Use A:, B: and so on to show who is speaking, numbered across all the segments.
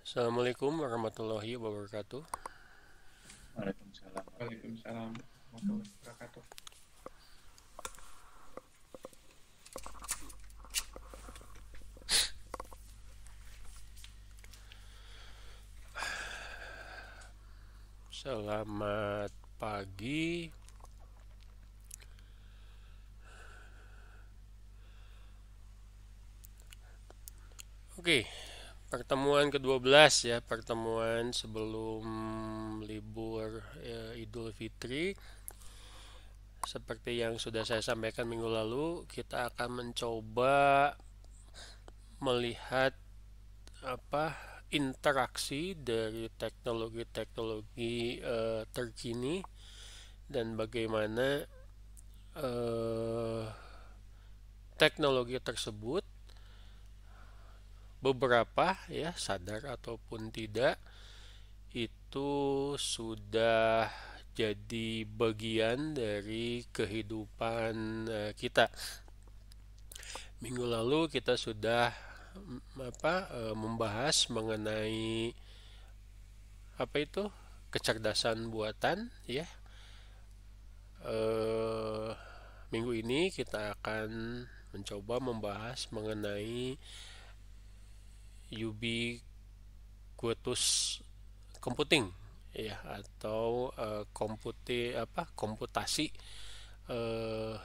A: Assalamualaikum warahmatullahi wabarakatuh.
B: Waalaikumsalam.
C: Waalaikumsalam warahmatullahi wabarakatuh.
A: Selamat pagi. Oke, pertemuan ke-12 ya, pertemuan sebelum libur Idul Fitri. Seperti yang sudah saya sampaikan minggu lalu, kita akan mencoba melihat apa interaksi dari teknologi-teknologi terkini dan bagaimana eh, teknologi tersebut beberapa ya sadar ataupun tidak itu sudah jadi bagian dari kehidupan kita. Minggu lalu kita sudah membahas mengenai apa itu kecerdasan buatan ya. Eh, Minggu ini kita akan mencoba membahas mengenai ubiquitous computing ya atau komputasi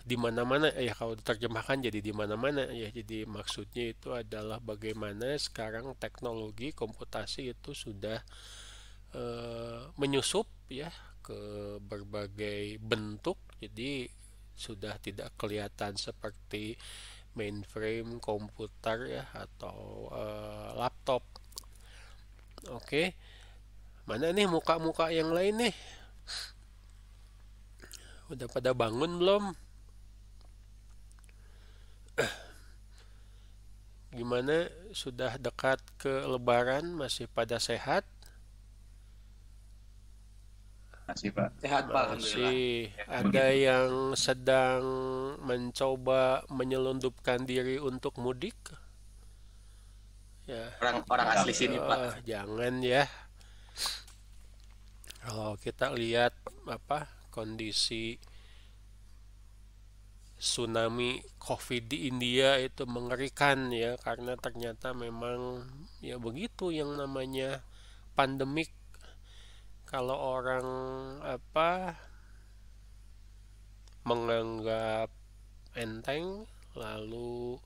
A: di mana-mana ya, kalau diterjemahkan jadi di mana-mana ya. Jadi maksudnya itu adalah bagaimana sekarang teknologi komputasi itu sudah menyusup ya ke berbagai bentuk. Jadi sudah tidak kelihatan seperti mainframe komputer ya atau laptop. Oke, mana nih muka-muka yang lain nih? Udah pada bangun belum? Gimana? Sudah dekat ke Lebaran, masih pada sehat?
B: Masih Pak.
C: Sehat Pak, alhamdulillah.
A: Masih
B: Ya,
A: ada
B: begitu.
A: yang sedang mencoba menyelundupkan diri untuk mudik? Ya,
C: Orang asli sini Pak.
A: jangan ya. Kalau kita lihat kondisi tsunami COVID di India itu mengerikan ya, karena ternyata memang ya begitu yang namanya pandemik. Kalau orang apa menganggap enteng, lalu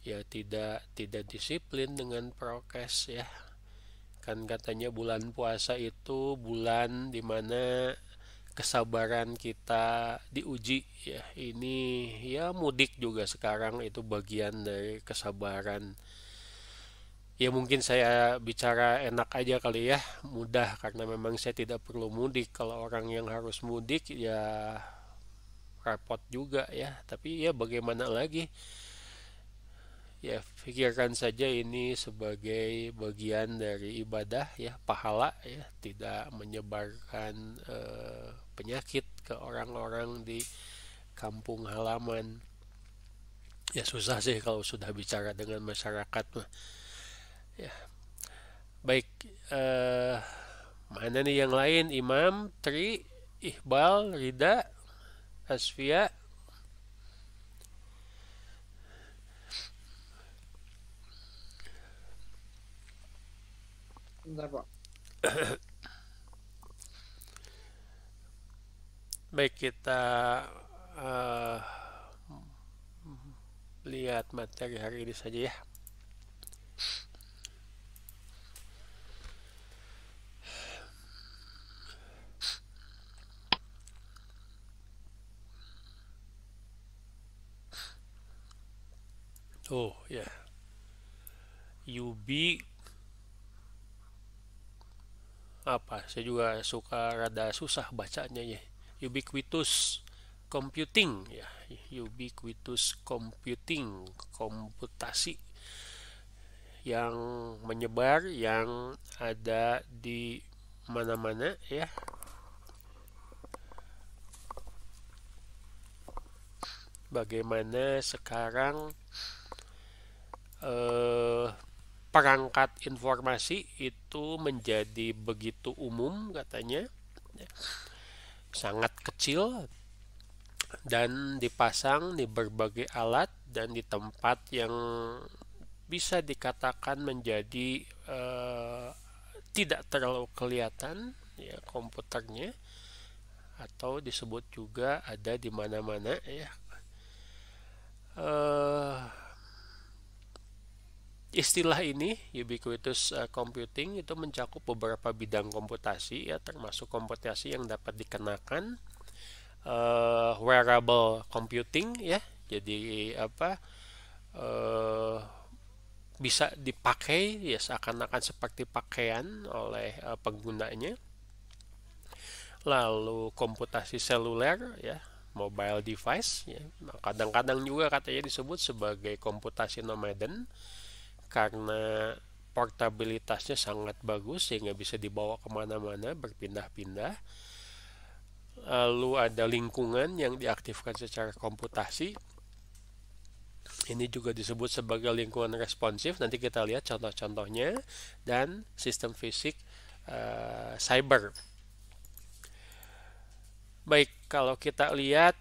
A: ya tidak disiplin dengan prokes ya. Kan katanya bulan puasa itu bulan dimana kesabaran kita diuji ya. Ini ya mudik juga sekarang itu bagian dari kesabaran. Ya mungkin saya bicara enak aja kali ya, mudah karena memang saya tidak perlu mudik. Kalau orang yang harus mudik ya repot juga ya. Tapi ya bagaimana lagi? Ya pikirkan saja ini sebagai bagian dari ibadah ya, pahala ya, tidak menyebarkan penyakit ke orang-orang di kampung halaman. Ya susah sih kalau sudah bicara dengan masyarakat mah. Ya, baik, eh, mana nih yang lain? Imam, Tri, Iqbal, Rida, Asfia.
C: Bentar Pak.
A: Baik, kita eh, lihat materi hari ini saja ya. Oh ya, UB apa? Saya juga suka rada susah bacanya ya. Ubiquitous computing ya, ubiquitous computing, komputasi yang menyebar, yang ada di mana-mana ya. Bagaimana sekarang eh perangkat informasi itu menjadi begitu umum katanya, sangat kecil dan dipasang di berbagai alat dan di tempat yang bisa dikatakan menjadi tidak terlalu kelihatan ya komputernya, atau disebut juga ada di mana-mana ya. Istilah ini ubiquitous computing itu mencakup beberapa bidang komputasi ya, termasuk komputasi yang dapat dikenakan, wearable computing ya, jadi bisa dipakai ya seakan-akan seperti pakaian oleh penggunanya. Lalu komputasi seluler ya, mobile device ya, kadang-kadang juga katanya disebut sebagai komputasi nomaden karena portabilitasnya sangat bagus sehingga bisa dibawa kemana-mana, berpindah-pindah. Lalu ada lingkungan yang diaktifkan secara komputasi, ini juga disebut sebagai lingkungan responsif, nanti kita lihat contoh-contohnya, dan sistem fisik cyber. Baik, kalau kita lihat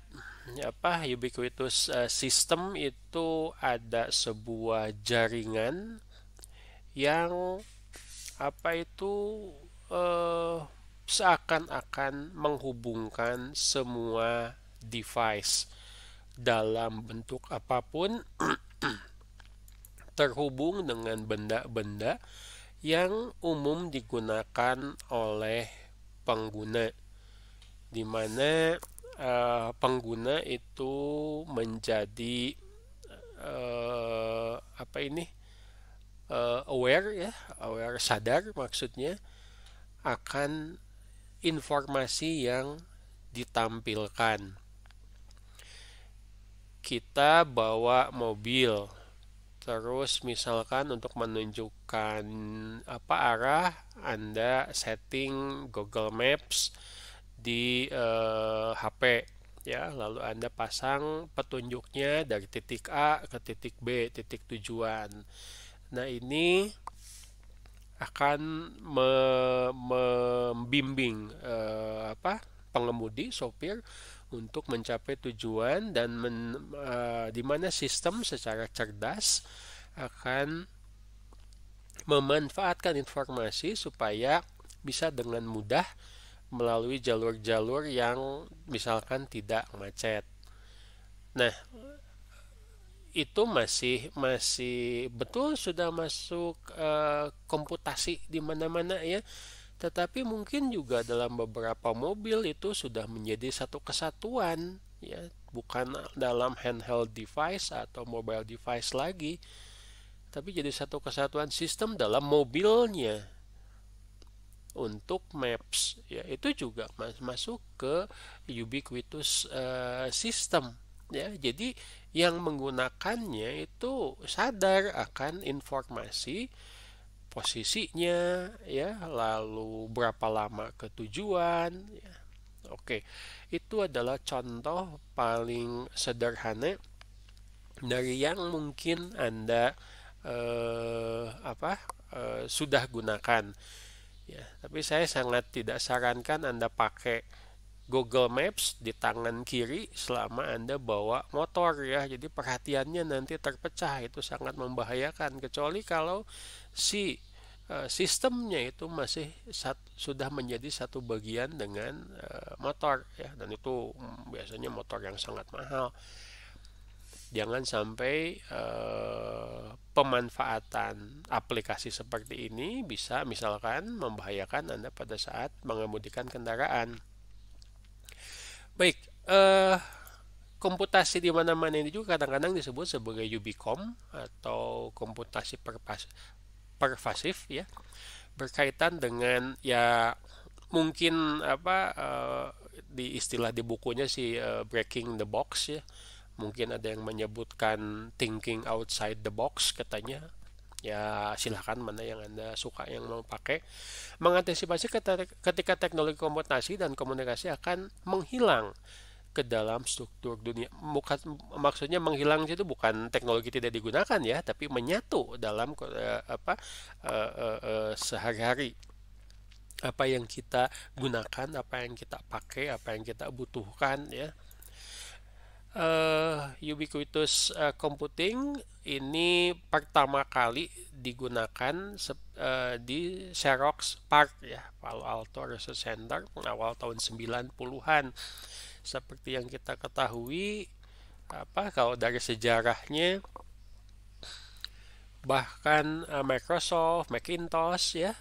A: ubiquitous system itu ada sebuah jaringan yang seakan-akan menghubungkan semua device dalam bentuk apapun terhubung dengan benda-benda yang umum digunakan oleh pengguna, di mana pengguna itu menjadi aware sadar maksudnya akan informasi yang ditampilkan. Kita bawa mobil, terus misalkan untuk menunjukkan arah, Anda setting Google Maps di HP ya, lalu Anda pasang petunjuknya dari titik A ke titik B, titik tujuan. Nah, ini akan membimbing pengemudi, sopir untuk mencapai tujuan, dan di mana sistem secara cerdas akan memanfaatkan informasi supaya bisa dengan mudah melalui jalur-jalur yang misalkan tidak macet. Nah, itu masih betul sudah masuk komputasi di mana-mana ya. Tetapi mungkin juga dalam beberapa mobil itu sudah menjadi satu kesatuan ya, bukan dalam handheld device atau mobile device lagi, tapi jadi satu kesatuan sistem dalam mobilnya. Untuk maps ya, itu juga masuk ke ubiquitous system ya. Jadi yang menggunakannya itu sadar akan informasi posisinya ya, lalu berapa lama ke tujuan ya. Oke, itu adalah contoh paling sederhana dari yang mungkin Anda sudah gunakan ya. Tapi saya sangat tidak sarankan Anda pakai Google Maps di tangan kiri selama Anda bawa motor ya. Jadi perhatiannya nanti terpecah, itu sangat membahayakan, kecuali kalau sistemnya itu masih sudah menjadi satu bagian dengan motor ya, dan itu biasanya motor yang sangat mahal. Jangan sampai pemanfaatan aplikasi seperti ini bisa misalkan membahayakan Anda pada saat mengemudikan kendaraan. Baik, komputasi di mana-mana ini juga kadang-kadang disebut sebagai ubicom atau komputasi pervasif ya, berkaitan dengan ya mungkin di istilah di bukunya breaking the box ya. Mungkin ada yang menyebutkan thinking outside the box katanya. Ya silahkan mana yang Anda suka yang mau pakai. Mengantisipasi ketika teknologi komputasi dan komunikasi akan menghilang ke dalam struktur dunia. Maksudnya menghilang itu bukan teknologi tidak digunakan ya, tapi menyatu dalam sehari-hari. Apa yang kita gunakan, apa yang kita pakai, apa yang kita butuhkan ya. Ubiquitous computing ini pertama kali digunakan di Xerox PARC ya, Palo Alto Research Center awal tahun 90-an. Seperti yang kita ketahui, kalau dari sejarahnya, bahkan Microsoft, Macintosh ya,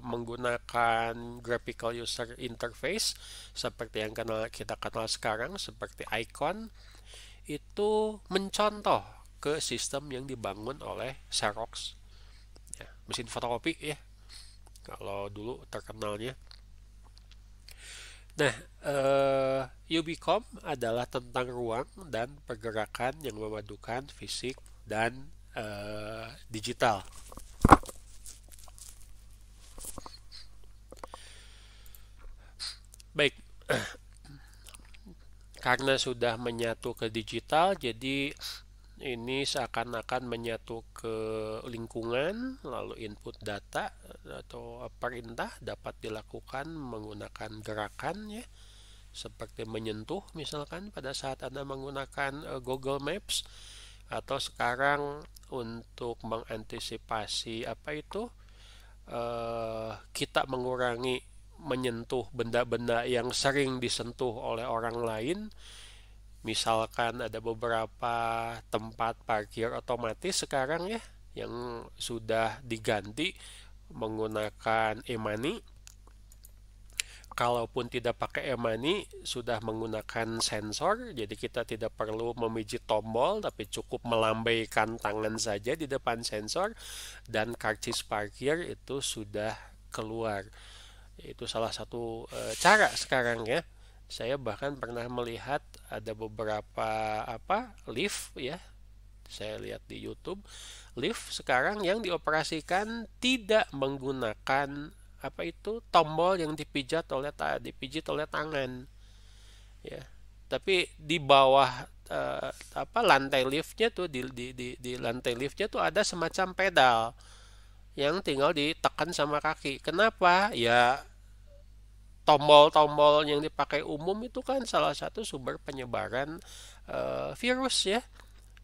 A: menggunakan graphical user interface seperti yang kita kenal sekarang, seperti icon, itu mencontoh ke sistem yang dibangun oleh Xerox ya, mesin fotokopi ya, kalau dulu terkenalnya. Nah, Ubicom adalah tentang ruang dan pergerakan yang memadukan fisik dan digital. Baik, karena sudah menyatu ke digital, jadi ini seakan-akan menyatu ke lingkungan, lalu input data atau perintah dapat dilakukan menggunakan gerakan ya, seperti menyentuh misalkan pada saat Anda menggunakan Google Maps, atau sekarang untuk mengantisipasi kita mengurangi menyentuh benda-benda yang sering disentuh oleh orang lain. Misalkan ada beberapa tempat parkir otomatis sekarang ya yang sudah diganti menggunakan e-money. Kalaupun tidak pakai e-money, sudah menggunakan sensor, jadi kita tidak perlu memijit tombol, tapi cukup melambaikan tangan saja di depan sensor dan karcis parkir itu sudah keluar. Itu salah satu cara sekarang ya. Saya bahkan pernah melihat ada beberapa lift ya. Saya lihat di YouTube, lift sekarang yang dioperasikan tidak menggunakan tombol yang dipijit oleh tangan. Ya. Tapi di bawah lantai liftnya tuh di lantai liftnya tuh ada semacam pedal yang tinggal ditekan sama kaki. Kenapa? Ya, tombol-tombol yang dipakai umum itu kan salah satu sumber penyebaran virus ya.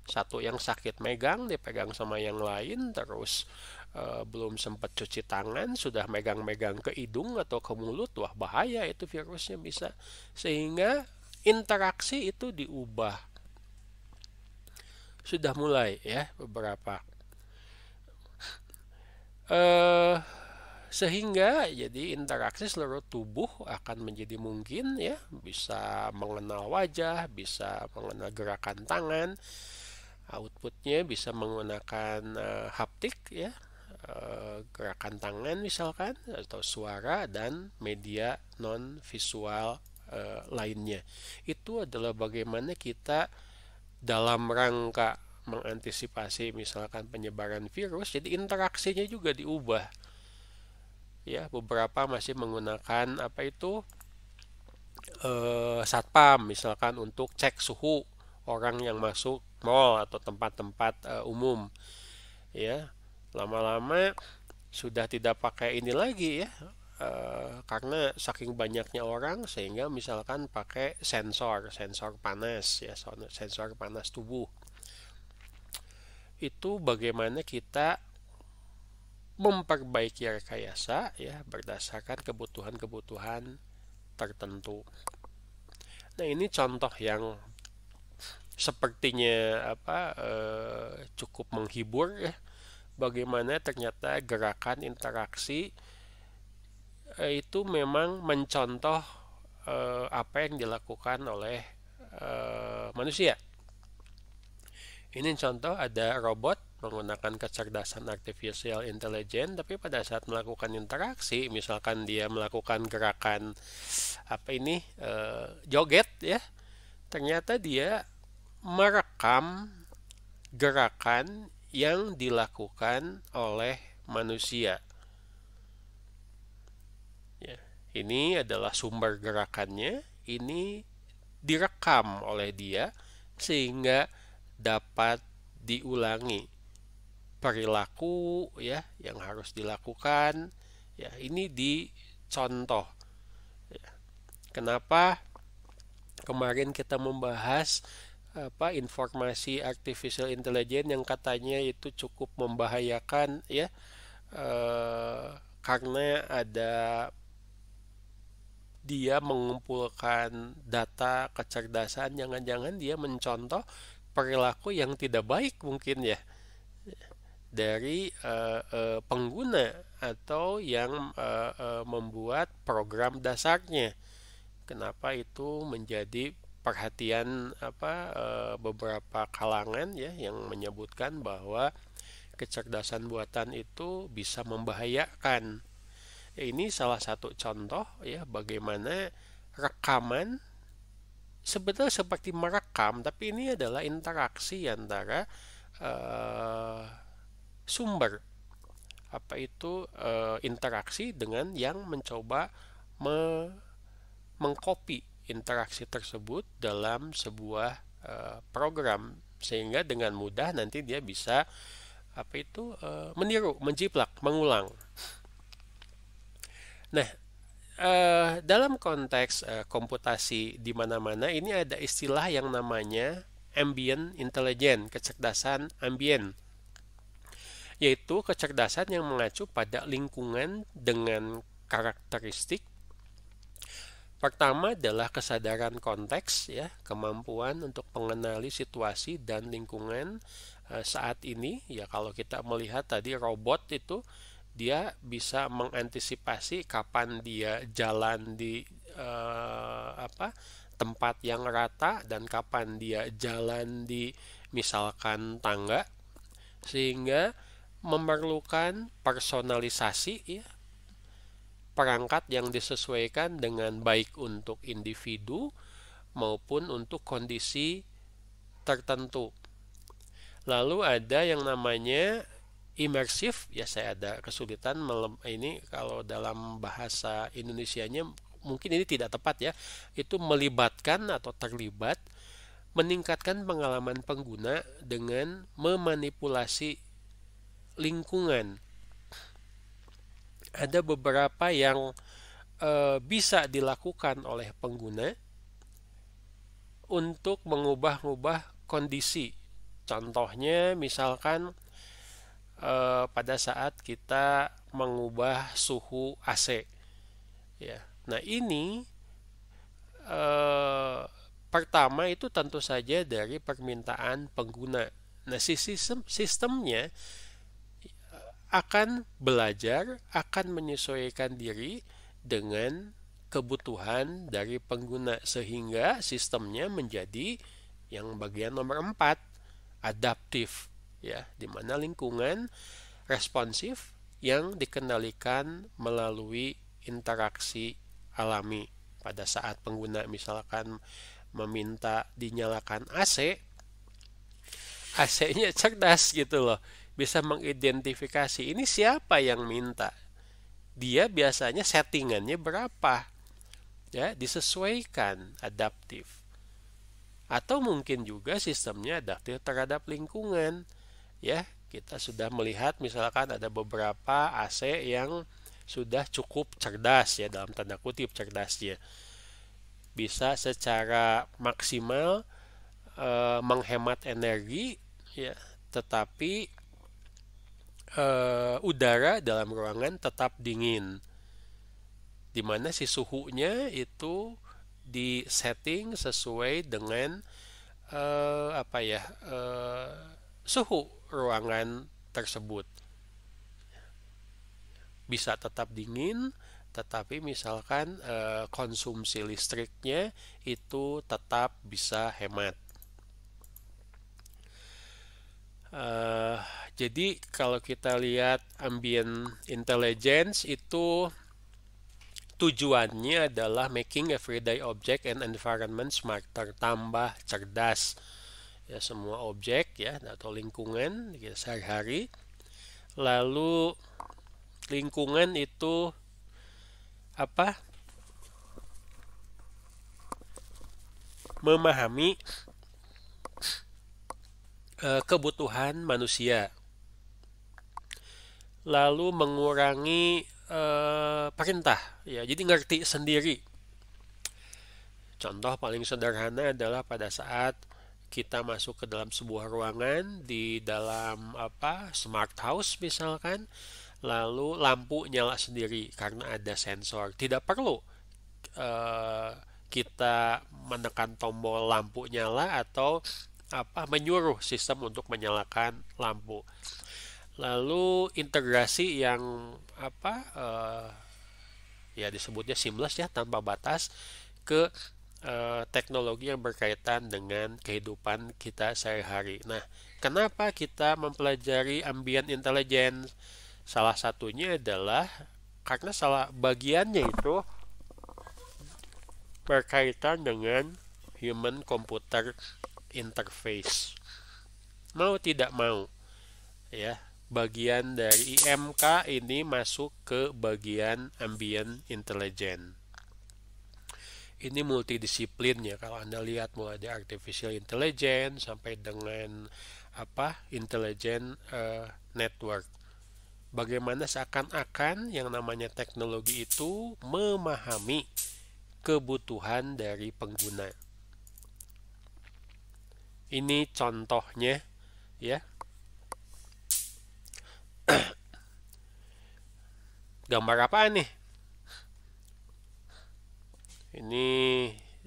A: Satu yang sakit megang, dipegang sama yang lain, terus belum sempat cuci tangan, sudah megang-megang ke hidung atau ke mulut, wah bahaya itu virusnya bisa. Sehingga interaksi itu diubah. Sudah mulai ya beberapa. Sehingga jadi interaksi seluruh tubuh akan menjadi mungkin ya, bisa mengenal wajah, bisa mengenal gerakan tangan, outputnya bisa menggunakan haptik ya, gerakan tangan misalkan, atau suara dan media non visual lainnya. Itu adalah bagaimana kita dalam rangka mengantisipasi misalkan penyebaran virus, jadi interaksinya juga diubah. Ya, beberapa masih menggunakan satpam misalkan untuk cek suhu orang yang masuk mall atau tempat-tempat umum. Ya, lama-lama sudah tidak pakai ini lagi ya, karena saking banyaknya orang, sehingga misalkan pakai sensor panas ya, sensor panas tubuh. Itu bagaimana kita memperbaiki rekayasa ya berdasarkan kebutuhan-kebutuhan tertentu. Nah, ini contoh yang sepertinya cukup menghibur ya, bagaimana ternyata gerakan interaksi itu memang mencontoh apa yang dilakukan oleh manusia. Ini contoh, ada robot menggunakan kecerdasan artificial intelligence, tapi pada saat melakukan interaksi, misalkan dia melakukan gerakan joget ya, ternyata dia merekam gerakan yang dilakukan oleh manusia. Ya, ini adalah sumber gerakannya, ini direkam oleh dia sehingga dapat diulangi perilaku ya yang harus dilakukan ya. Ini dicontoh ya. Kenapa kemarin kita membahas informasi artificial intelligence yang katanya itu cukup membahayakan ya, karena dia mengumpulkan data kecerdasan, jangan-jangan dia mencontoh perilaku yang tidak baik mungkin ya dari pengguna atau yang membuat program dasarnya. Kenapa itu menjadi perhatian beberapa kalangan ya yang menyebutkan bahwa kecerdasan buatan itu bisa membahayakan. Ini salah satu contoh ya bagaimana rekaman sebetulnya seperti merekam, tapi ini adalah interaksi antara sumber interaksi dengan yang mencoba mengcopy interaksi tersebut dalam sebuah program sehingga dengan mudah nanti dia bisa meniru, menjiplak, mengulang. Nah, dalam konteks komputasi di mana-mana ini ada istilah yang namanya ambient intelligence, kecerdasan ambien, yaitu kecerdasan yang mengacu pada lingkungan dengan karakteristik. Pertama adalah kesadaran konteks ya, kemampuan untuk mengenali situasi dan lingkungan saat ini ya. Kalau kita melihat tadi robot itu dia bisa mengantisipasi kapan dia jalan di tempat yang rata dan kapan dia jalan di misalkan tangga, sehingga memerlukan personalisasi ya, perangkat yang disesuaikan dengan baik untuk individu maupun untuk kondisi tertentu. Lalu ada yang namanya imersif ya, saya ada kesulitan ini kalau dalam bahasa Indonesianya mungkin ini tidak tepat ya, itu melibatkan atau terlibat, meningkatkan pengalaman pengguna dengan memanipulasi lingkungan. Ada beberapa yang bisa dilakukan oleh pengguna untuk mengubah-ubah kondisi. Contohnya misalkan pada saat kita mengubah suhu AC ya. Nah ini pertama itu tentu saja dari permintaan pengguna. Nah sistemnya akan belajar, akan menyesuaikan diri dengan kebutuhan dari pengguna sehingga sistemnya menjadi yang bagian nomor 4, adaptif ya, di mana lingkungan responsif yang dikendalikan melalui interaksi alami. Pada saat pengguna misalkan meminta dinyalakan AC, AC-nya cerdas gitu loh, bisa mengidentifikasi ini siapa yang minta. Dia biasanya settingannya berapa ya, disesuaikan, adaptif. Atau mungkin juga sistemnya adaptif terhadap lingkungan ya. Kita sudah melihat misalkan ada beberapa AC yang sudah cukup cerdas ya, dalam tanda kutip cerdasnya, bisa secara maksimal menghemat energi ya, tetapi udara dalam ruangan tetap dingin, di mana si suhunya itu disetting sesuai dengan suhu ruangan tersebut. Bisa tetap dingin, tetapi misalkan konsumsi listriknya itu tetap bisa hemat. Jadi kalau kita lihat ambient intelligence itu tujuannya adalah making everyday object and environment smarter, tambah cerdas ya semua objek ya atau lingkungan ya, sehari-hari. Lalu lingkungan itu memahami kebutuhan manusia, lalu mengurangi perintah, ya. Jadi ngerti sendiri. Contoh paling sederhana adalah pada saat kita masuk ke dalam sebuah ruangan di dalam smart house misalkan, lalu lampu nyala sendiri karena ada sensor. Tidak perlu kita menekan tombol lampu nyala atau menyuruh sistem untuk menyalakan lampu. Lalu integrasi yang ya disebutnya seamless, ya, tanpa batas ke teknologi yang berkaitan dengan kehidupan kita sehari-hari. Nah, kenapa kita mempelajari ambient intelligence? Salah satunya adalah karena salah bagiannya itu berkaitan dengan human computer interface. Mau tidak mau, ya, bagian dari IMK ini masuk ke bagian ambient intelligence. Ini multidisiplin, ya. Kalau Anda lihat mulai dari artificial intelligence sampai dengan intelligent network. Bagaimana seakan-akan yang namanya teknologi itu memahami kebutuhan dari pengguna. Ini contohnya, ya. Gambar apa nih? Ini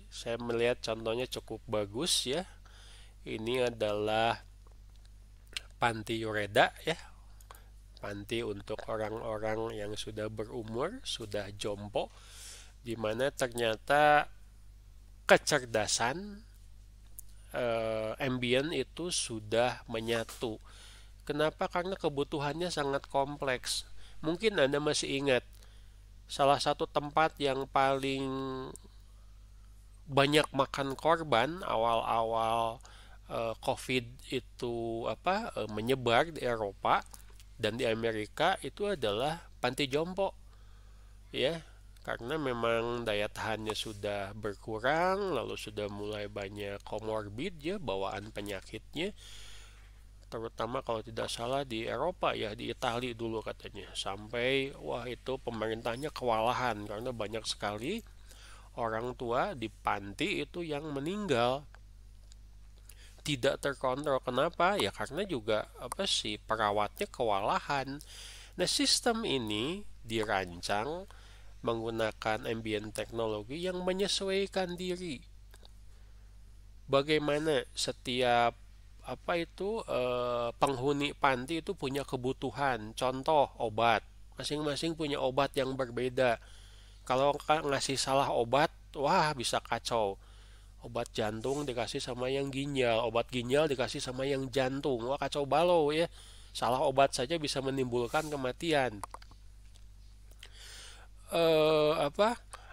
A: saya melihat contohnya cukup bagus, ya. Ini adalah panti Yureda, ya. Panti untuk orang-orang yang sudah berumur, sudah jompo, di mana ternyata kecerdasan ambient itu sudah menyatu. Kenapa? Karena kebutuhannya sangat kompleks. Mungkin Anda masih ingat salah satu tempat yang paling banyak makan korban awal-awal COVID itu menyebar di Eropa dan di Amerika itu adalah panti jompo, ya. Karena memang daya tahannya sudah berkurang, lalu sudah mulai banyak komorbid, ya, bawaan penyakitnya. Terutama kalau tidak salah di Eropa, ya, di Italia dulu katanya. Sampai itu pemerintahnya kewalahan karena banyak sekali orang tua di panti itu yang meninggal. Tidak terkontrol. Kenapa? Ya karena juga perawatnya kewalahan. Nah, sistem ini dirancang menggunakan ambient teknologi yang menyesuaikan diri. Bagaimana setiap penghuni panti itu punya kebutuhan. Contoh obat, masing-masing punya obat yang berbeda. Kalau ngasih salah obat, bisa kacau. Obat jantung dikasih sama yang ginjal, obat ginjal dikasih sama yang jantung, kacau balau, ya. Salah obat saja bisa menimbulkan kematian.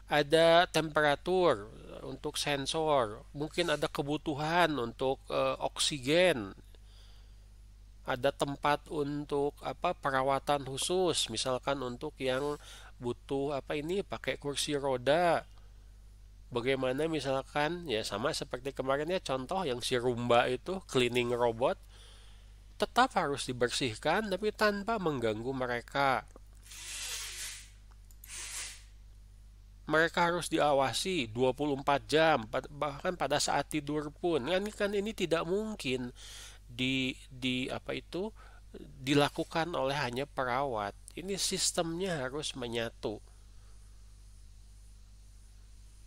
A: Ada temperatur untuk sensor, mungkin ada kebutuhan untuk oksigen, ada tempat untuk perawatan khusus, misalkan untuk yang butuh pakai kursi roda. Bagaimana misalkan, ya, sama seperti kemarin, ya, contoh yang si Roomba itu cleaning robot tetap harus dibersihkan tapi tanpa mengganggu mereka. Mereka harus diawasi 24 jam, bahkan pada saat tidur pun. Kan ini tidak mungkin dilakukan oleh hanya perawat. Ini sistemnya harus menyatu.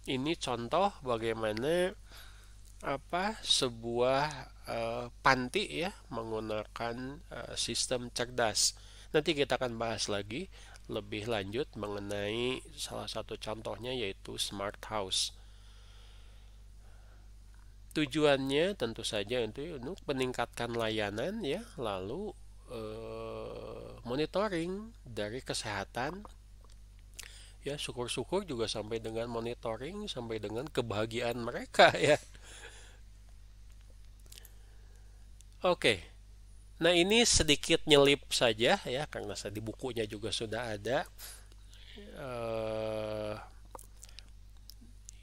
A: Ini contoh bagaimana sebuah panti, ya, menggunakan sistem cerdas. Nanti kita akan bahas lagi lebih lanjut mengenai salah satu contohnya, yaitu smart house. Tujuannya tentu saja untuk meningkatkan layanan, ya, lalu monitoring dari kesehatan, ya, syukur-syukur juga sampai dengan monitoring sampai dengan kebahagiaan mereka, ya. Oke. Nah, ini sedikit nyelip saja, ya, karena di bukunya juga sudah ada.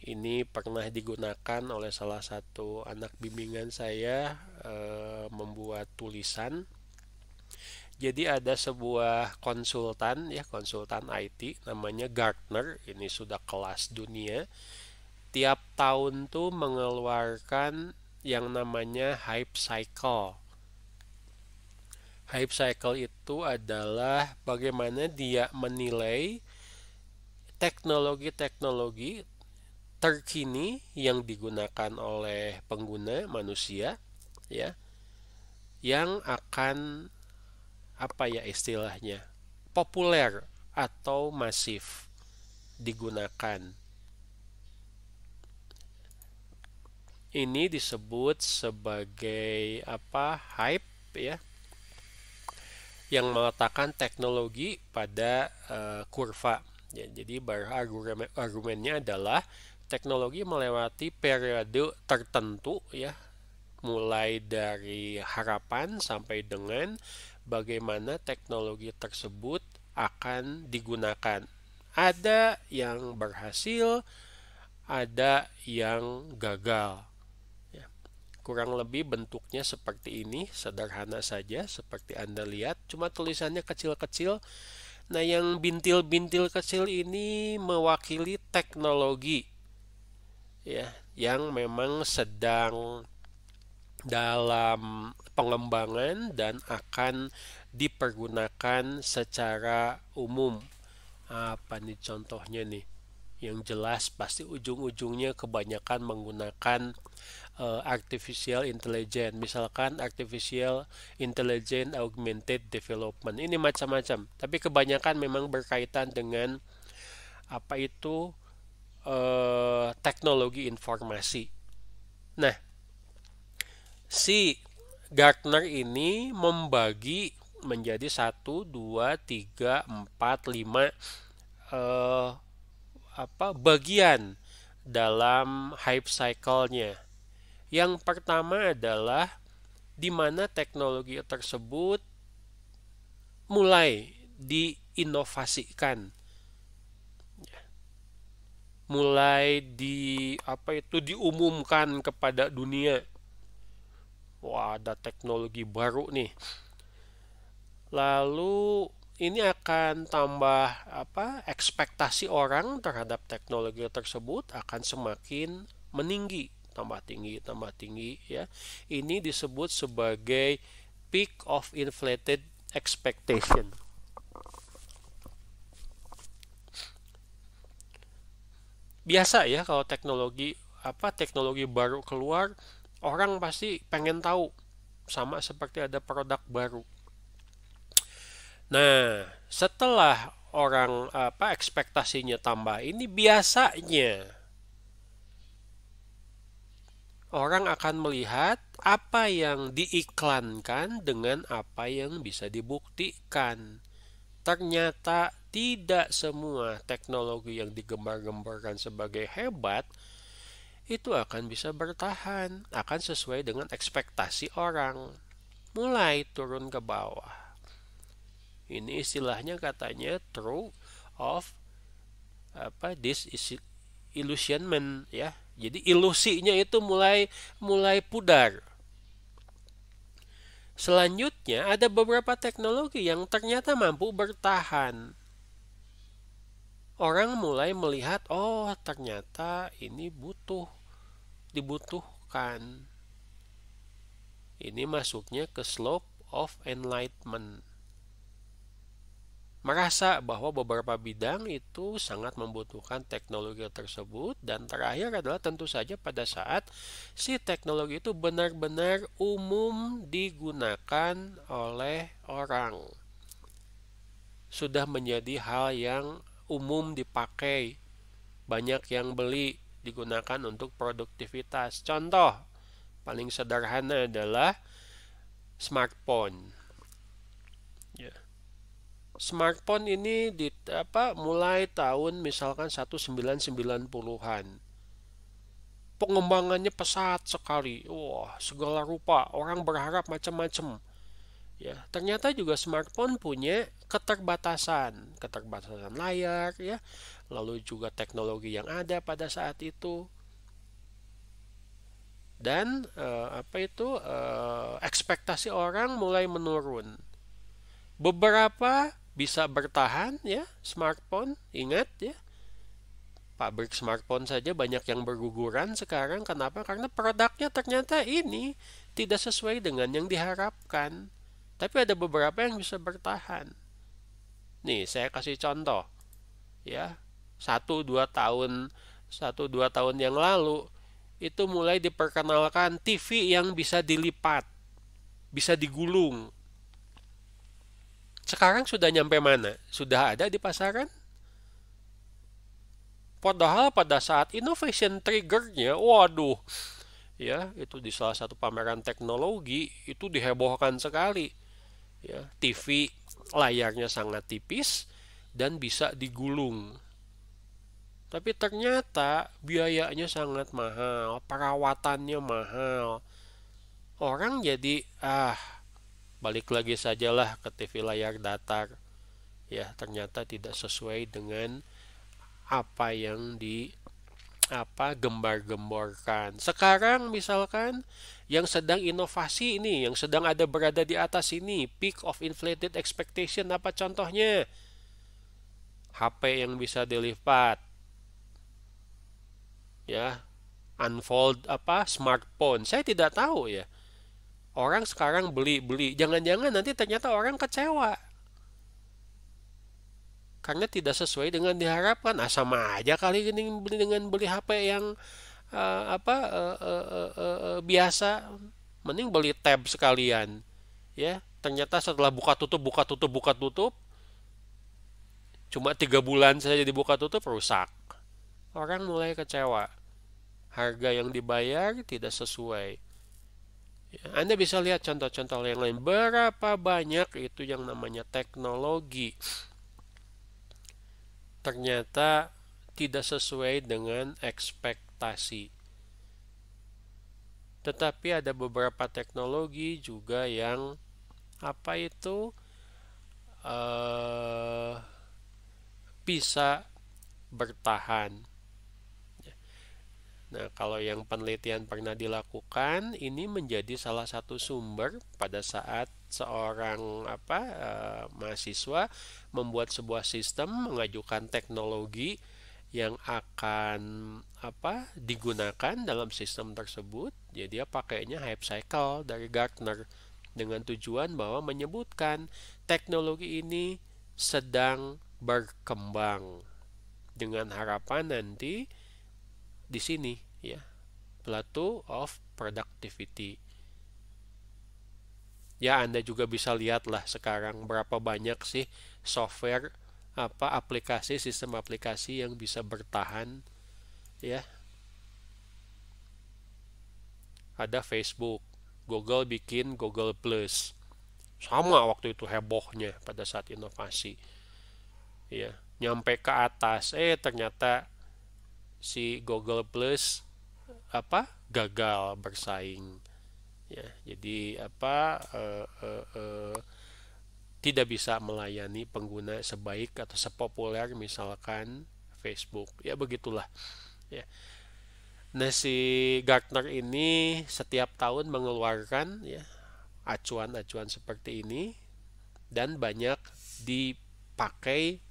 A: Ini pernah digunakan oleh salah satu anak bimbingan saya membuat tulisan. Jadi ada sebuah konsultan ya, konsultan IT namanya Gartner, ini sudah kelas dunia. Tiap tahun tuh mengeluarkan yang namanya hype cycle. Hype cycle itu adalah bagaimana dia menilai teknologi-teknologi terkini yang digunakan oleh pengguna manusia ya, yang akan apa ya istilahnya, populer atau masif digunakan. Ini disebut sebagai apa? Hype ya, yang meletakkan teknologi pada kurva. Ya, jadi argumennya adalah teknologi melewati periode tertentu ya, mulai dari harapan sampai dengan bagaimana teknologi tersebut akan digunakan. Ada yang berhasil, ada yang gagal. Ya, kurang lebih bentuknya seperti ini, sederhana saja seperti Anda lihat, cuma tulisannya kecil-kecil. Nah, yang bintil-bintil kecil ini mewakili teknologi ya, yang memang sedang dalam pengembangan dan akan dipergunakan secara umum. Apa nih contohnya nih? Yang jelas pasti ujung-ujungnya kebanyakan menggunakan artificial intelligence. Misalkan artificial intelligence augmented development. Ini macam-macam, tapi kebanyakan memang berkaitan dengan apa itu teknologi informasi. Nah, si Gartner ini membagi menjadi 1, 2, 3, 4, 5 bagian dalam hype cycle-nya. Yang pertama adalah di mana teknologi tersebut mulai diinovasikan, mulai diumumkan kepada dunia. Wah, ada teknologi baru nih. Lalu ini akan tambah ekspektasi orang terhadap teknologi tersebut akan semakin meninggi, tambah tinggi ya. Ini disebut sebagai peak of inflated expectation. Biasa ya kalau teknologi baru keluar, orang pasti pengen tahu, sama seperti ada produk baru. Nah, setelah orang ekspektasinya tambah, ini biasanya orang akan melihat apa yang diiklankan dengan apa yang bisa dibuktikan. Ternyata tidak semua teknologi yang digembar-gemborkan sebagai hebat itu akan bisa bertahan, akan sesuai dengan ekspektasi orang. Mulai turun ke bawah. Ini istilahnya katanya true of disillusionment ya. Jadi ilusinya itu mulai pudar. Selanjutnya ada beberapa teknologi yang ternyata mampu bertahan. Orang mulai melihat, oh ternyata ini dibutuhkan. Ini masuknya ke slope of enlightenment. Merasa bahwa beberapa bidang itu sangat membutuhkan teknologi tersebut, dan terakhir adalah tentu saja pada saat si teknologi itu benar-benar umum digunakan oleh orang. Sudah menjadi hal yang umum dipakai, banyak yang beli, digunakan untuk produktivitas. Contoh paling sederhana adalah smartphone. Ya. Smartphone ini mulai tahun misalkan 1990-an. Pengembangannya pesat sekali. Wah, segala rupa, orang berharap macam-macam. Ya, ternyata juga smartphone punya keterbatasan layar ya, lalu juga teknologi yang ada pada saat itu. Dan ekspektasi orang mulai menurun. Beberapa bisa bertahan ya smartphone, ingat ya. Pabrik smartphone saja banyak yang berguguran sekarang. Kenapa? Karena produknya ternyata ini tidak sesuai dengan yang diharapkan. Tapi ada beberapa yang bisa bertahan. Nih, saya kasih contoh ya. 1-2 tahun yang lalu itu mulai diperkenalkan TV yang bisa dilipat, bisa digulung. Sekarang sudah nyampe mana? Sudah ada di pasaran? Padahal pada saat innovation triggernya, waduh, ya itu di salah satu pameran teknologi itu dihebohkan sekali. Ya, TV layarnya sangat tipis dan bisa digulung. Tapi ternyata biayanya sangat mahal, perawatannya mahal. Orang jadi balik lagi sajalah ke TV layar datar. Ya, ternyata tidak sesuai dengan apa yang gembar-gemborkan. Sekarang misalkan yang sedang inovasi ini, yang sedang berada di atas ini, peak of inflated expectation, apa contohnya? HP yang bisa dilipat. Ya, unfold smartphone. Saya tidak tahu ya. Orang sekarang beli, jangan-jangan nanti ternyata orang kecewa. Karena tidak sesuai dengan diharapkan. Sama aja kali ini dengan beli HP yang biasa. Mending beli tab sekalian. Ya, ternyata setelah buka tutup, cuma 3 bulan saja dibuka tutup rusak. Orang mulai kecewa. Harga yang dibayar tidak sesuai. Ya, Anda bisa lihat contoh-contoh yang lain. Berapa banyak itu yang namanya teknologi ternyata tidak sesuai dengan ekspektasi. Tetapi ada beberapa teknologi juga yang bisa bertahan. Nah, kalau yang penelitian pernah dilakukan, ini menjadi salah satu sumber pada saat seorang mahasiswa membuat sebuah sistem, mengajukan teknologi yang akan digunakan dalam sistem tersebut. Jadi dia pakainya Hype Cycle dari Gartner dengan tujuan bahwa menyebutkan teknologi ini sedang berkembang dengan harapan nanti di sini ya, plateau of productivity. Ya, Anda juga bisa lihatlah sekarang berapa banyak sih software aplikasi, sistem aplikasi yang bisa bertahan ya. Ada Facebook, Google bikin Google Plus. Sama waktu itu hebohnya pada saat inovasi. Ya, nyampe ke atas ternyata si Google Plus gagal bersaing ya, jadi tidak bisa melayani pengguna sebaik atau sepopuler misalkan Facebook ya, begitulah ya. Nah, si Gartner ini setiap tahun mengeluarkan ya acuan-acuan seperti ini dan banyak dipakai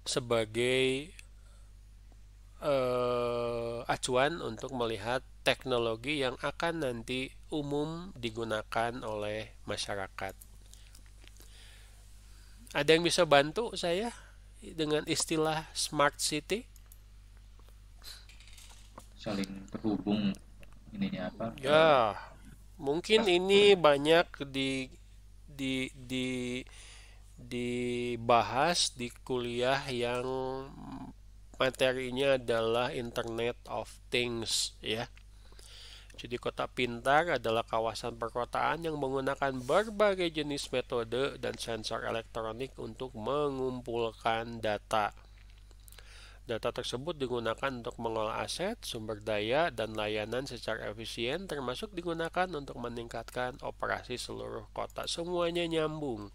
A: sebagai acuan untuk melihat teknologi yang akan nanti umum digunakan oleh masyarakat. Ada yang bisa bantu saya dengan istilah smart city?
B: Saling terhubung ininya apa?
A: Ya, mungkin ini banyak dibahas di kuliah yang materinya adalah Internet of Things ya. Jadi kota pintar adalah kawasan perkotaan yang menggunakan berbagai jenis metode dan sensor elektronik untuk mengumpulkan data. Data tersebut digunakan untuk mengolah aset, sumber daya, dan layanan secara efisien, termasuk digunakan untuk meningkatkan operasi seluruh kota. Semuanya nyambung.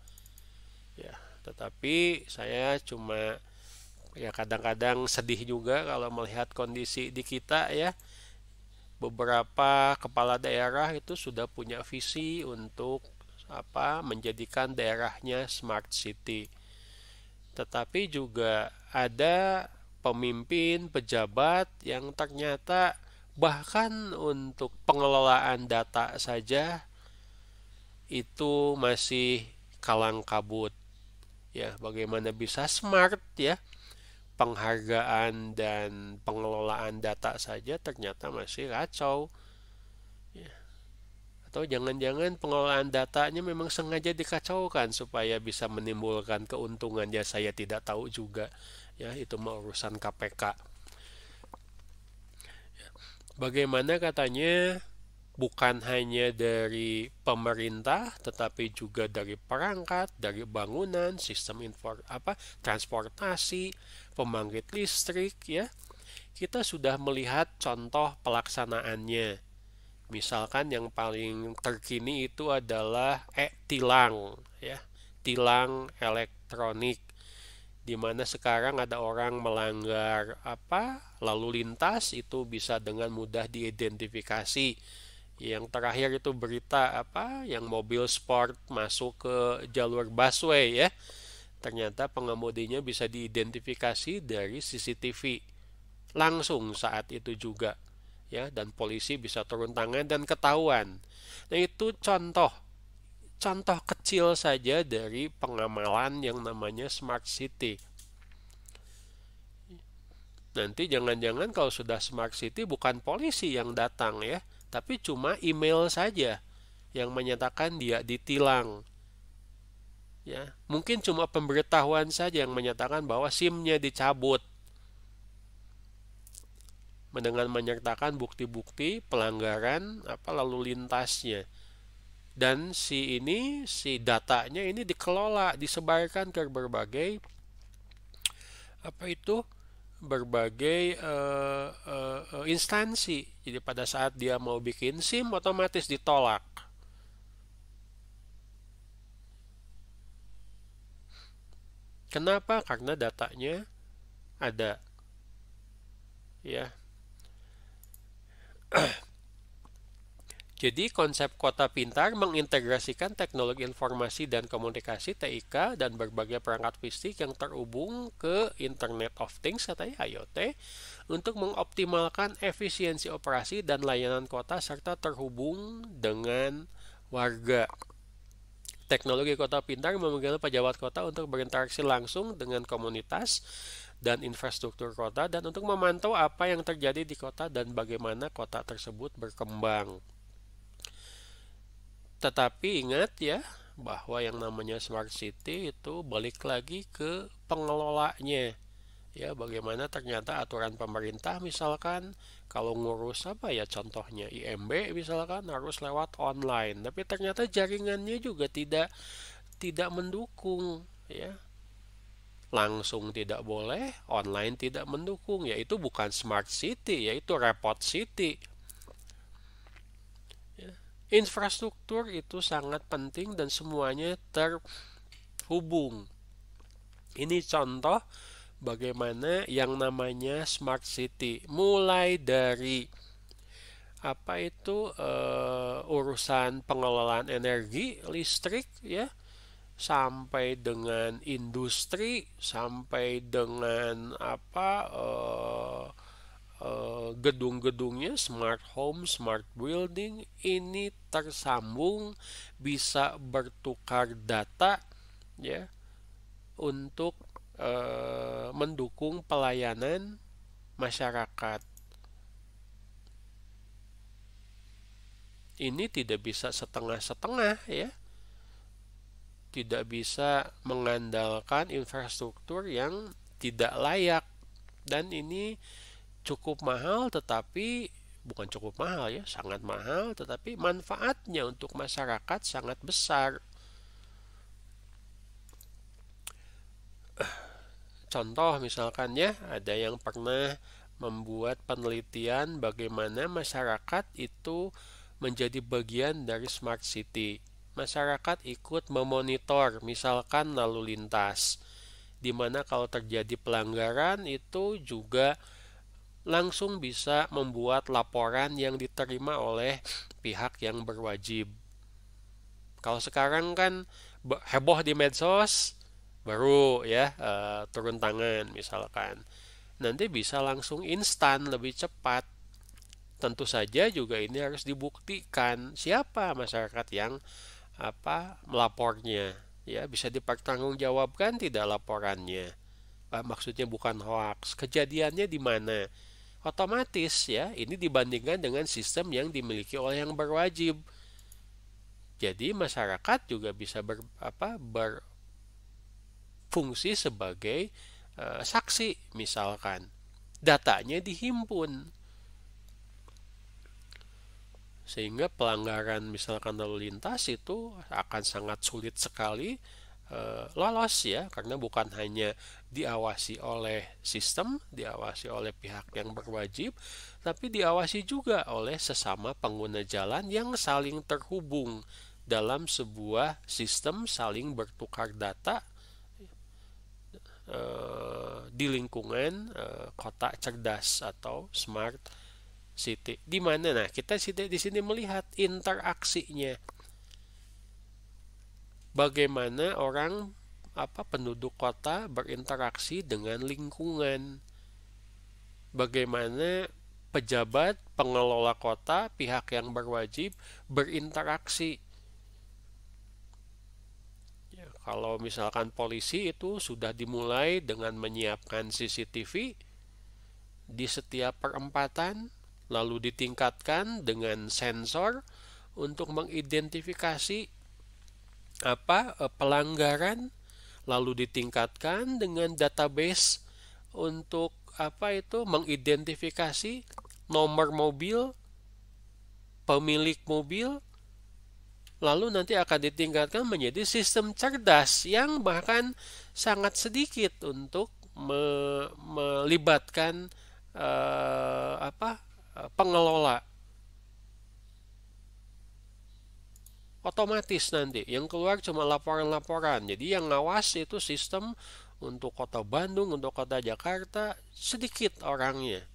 A: Ya, tetapi saya cuma ya kadang-kadang sedih juga kalau melihat kondisi di kita ya. Beberapa kepala daerah itu sudah punya visi untuk menjadikan daerahnya smart city. Tetapi juga ada pemimpin, pejabat yang ternyata bahkan untuk pengelolaan data saja itu masih kalang kabut. Ya, bagaimana bisa smart ya? Penghargaan dan pengelolaan data saja ternyata masih kacau. Ya. Atau jangan-jangan pengelolaan datanya memang sengaja dikacaukan supaya bisa menimbulkan keuntungan, ya saya tidak tahu juga. Ya, itu mah urusan KPK. Bagaimana katanya bukan hanya dari pemerintah tetapi juga dari perangkat, dari bangunan, sistem transportasi, pembangkit listrik ya. Kita sudah melihat contoh pelaksanaannya. Misalkan yang paling terkini itu adalah tilang ya. Tilang elektronik, di mana sekarang ada orang melanggar lalu lintas itu bisa dengan mudah diidentifikasi. Yang terakhir itu berita yang mobil sport masuk ke jalur busway ya. Ternyata pengemudinya bisa diidentifikasi dari CCTV langsung saat itu juga ya, dan polisi bisa turun tangan dan ketahuan. Nah, itu contoh kecil saja dari pengamalan yang namanya smart city. Nanti jangan-jangan kalau sudah smart city bukan polisi yang datang ya, tapi cuma email saja yang menyatakan dia ditilang. Ya, mungkin cuma pemberitahuan saja yang menyatakan bahwa SIM-nya dicabut. Dengan menyertakan bukti-bukti pelanggaran lalu lintasnya. Dan si datanya ini dikelola, disebarkan ke berbagai berbagai instansi. Jadi pada saat dia mau bikin SIM otomatis ditolak. Kenapa? Karena datanya ada. Ya. Jadi konsep kota pintar mengintegrasikan teknologi informasi dan komunikasi TIK dan berbagai perangkat fisik yang terhubung ke Internet of Things katanya IoT untuk mengoptimalkan efisiensi operasi dan layanan kota serta terhubung dengan warga. Teknologi kota pintar memungkinkan pejabat kota untuk berinteraksi langsung dengan komunitas dan infrastruktur kota dan untuk memantau apa yang terjadi di kota dan bagaimana kota tersebut berkembang. Tetapi ingat ya, bahwa yang namanya smart city itu balik lagi ke pengelolanya. Ya, bagaimana ternyata aturan pemerintah misalkan kalau ngurus contohnya IMB misalkan harus lewat online, tapi ternyata jaringannya juga tidak mendukung ya. Langsung tidak boleh, online tidak mendukung, yaitu bukan smart city, yaitu repot city. Infrastruktur itu sangat penting dan semuanya terhubung. Ini contoh bagaimana yang namanya smart city, mulai dari urusan pengelolaan energi listrik ya, sampai dengan industri, sampai dengan gedung-gedungnya, smart home, smart building, ini tersambung, bisa bertukar data ya untuk mendukung pelayanan masyarakat. Ini tidak bisa setengah-setengah ya. Tidak bisa mengandalkan infrastruktur yang tidak layak, dan ini cukup mahal, tetapi bukan cukup mahal ya, sangat mahal, tetapi manfaatnya untuk masyarakat sangat besar. contoh misalkan ya, ada yang pernah membuat penelitian bagaimana masyarakat itu menjadi bagian dari smart city. Masyarakat ikut memonitor misalkan lalu lintas, di mana kalau terjadi pelanggaran itu juga langsung bisa membuat laporan yang diterima oleh pihak yang berwajib. Kalau sekarang kan heboh di medsos, baru ya turun tangan misalkan. Nanti bisa langsung instan, lebih cepat. Tentu saja juga ini harus dibuktikan siapa masyarakat yang melapornya. Ya, bisa dipertanggungjawabkan tidak laporannya. Maksudnya bukan hoax. Kejadiannya di mana? Otomatis ya, ini dibandingkan dengan sistem yang dimiliki oleh yang berwajib. Jadi masyarakat juga bisa berfungsi sebagai saksi misalkan. Datanya dihimpun. Sehingga pelanggaran misalkan lalu lintas itu akan sangat sulit sekali lolos ya, karena bukan hanya diawasi oleh sistem, diawasi oleh pihak yang berwajib, tapi diawasi juga oleh sesama pengguna jalan yang saling terhubung dalam sebuah sistem saling bertukar data di lingkungan kota cerdas atau smart city. Di mana? Nah, kita di sini melihat interaksinya. Bagaimana orang penduduk kota berinteraksi dengan lingkungan. Bagaimana pejabat, pengelola kota, pihak yang berwajib berinteraksi. Ya, kalau misalkan polisi itu sudah dimulai dengan menyiapkan CCTV di setiap perempatan, lalu ditingkatkan dengan sensor untuk mengidentifikasi pelanggaran, lalu ditingkatkan dengan database untuk mengidentifikasi nomor mobil, pemilik mobil, lalu nanti akan ditingkatkan menjadi sistem cerdas yang bahkan sangat sedikit untuk melibatkan pengelola. Otomatis nanti yang keluar cuma laporan-laporan. Jadi yang ngawas itu sistem untuk kota Bandung, untuk kota Jakarta sedikit orangnya.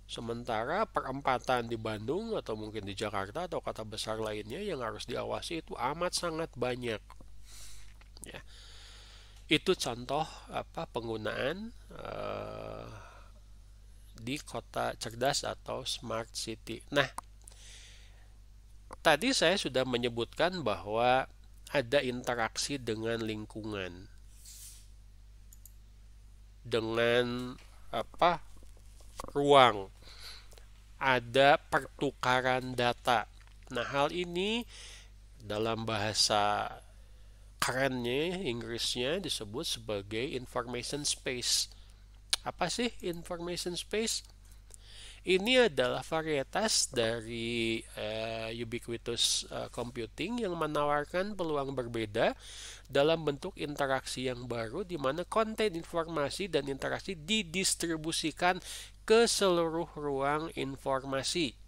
A: Sementara perempatan di Bandung atau mungkin di Jakarta atau kota besar lainnya yang harus diawasi itu amat sangat banyak. Ya. Itu contoh penggunaan di kota cerdas atau smart city. Nah, tadi saya sudah menyebutkan bahwa ada interaksi dengan lingkungan, dengan ruang, ada pertukaran data. Nah, hal ini dalam bahasa kerennya Inggrisnya disebut sebagai information space. Apa sih information space? Ini adalah varietas dari ubiquitous computing yang menawarkan peluang berbeda dalam bentuk interaksi yang baru, di mana konten informasi dan interaksi didistribusikan ke seluruh ruang informasi,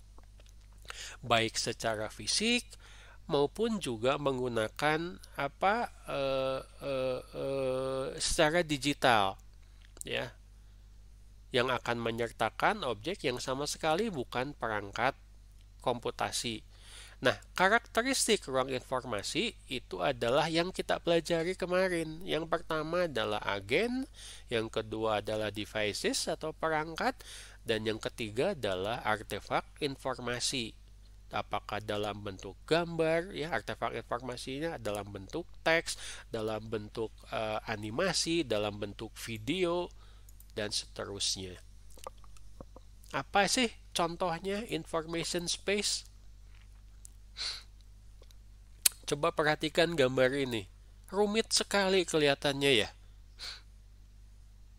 A: baik secara fisik maupun juga menggunakan secara digital, ya, yang akan menyertakan objek yang sama sekali bukan perangkat komputasi. Nah, karakteristik ruang informasi itu adalah yang kita pelajari kemarin. Yang pertama adalah agen, yang kedua adalah devices atau perangkat, dan yang ketiga adalah artefak informasi. Apakah dalam bentuk gambar, ya, artefak informasinya dalam bentuk teks, dalam bentuk animasi, dalam bentuk video, dan seterusnya. Apa sih contohnya information space? Coba perhatikan gambar ini. Rumit sekali kelihatannya ya.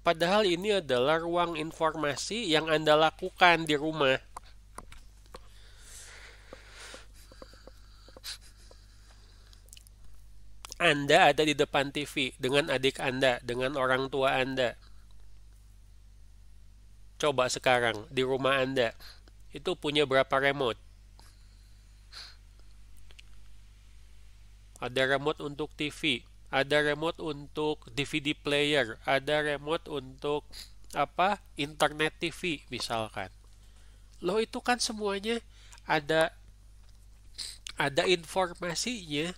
A: Padahal ini adalah ruang informasi yang Anda lakukan di rumah. Anda ada di depan TV dengan adik Anda, dengan orang tua Anda. Coba sekarang di rumah Anda itu punya berapa remote? Ada remote untuk TV, ada remote untuk DVD player, ada remote untuk internet TV misalkan. Loh itu kan semuanya ada ada informasinya.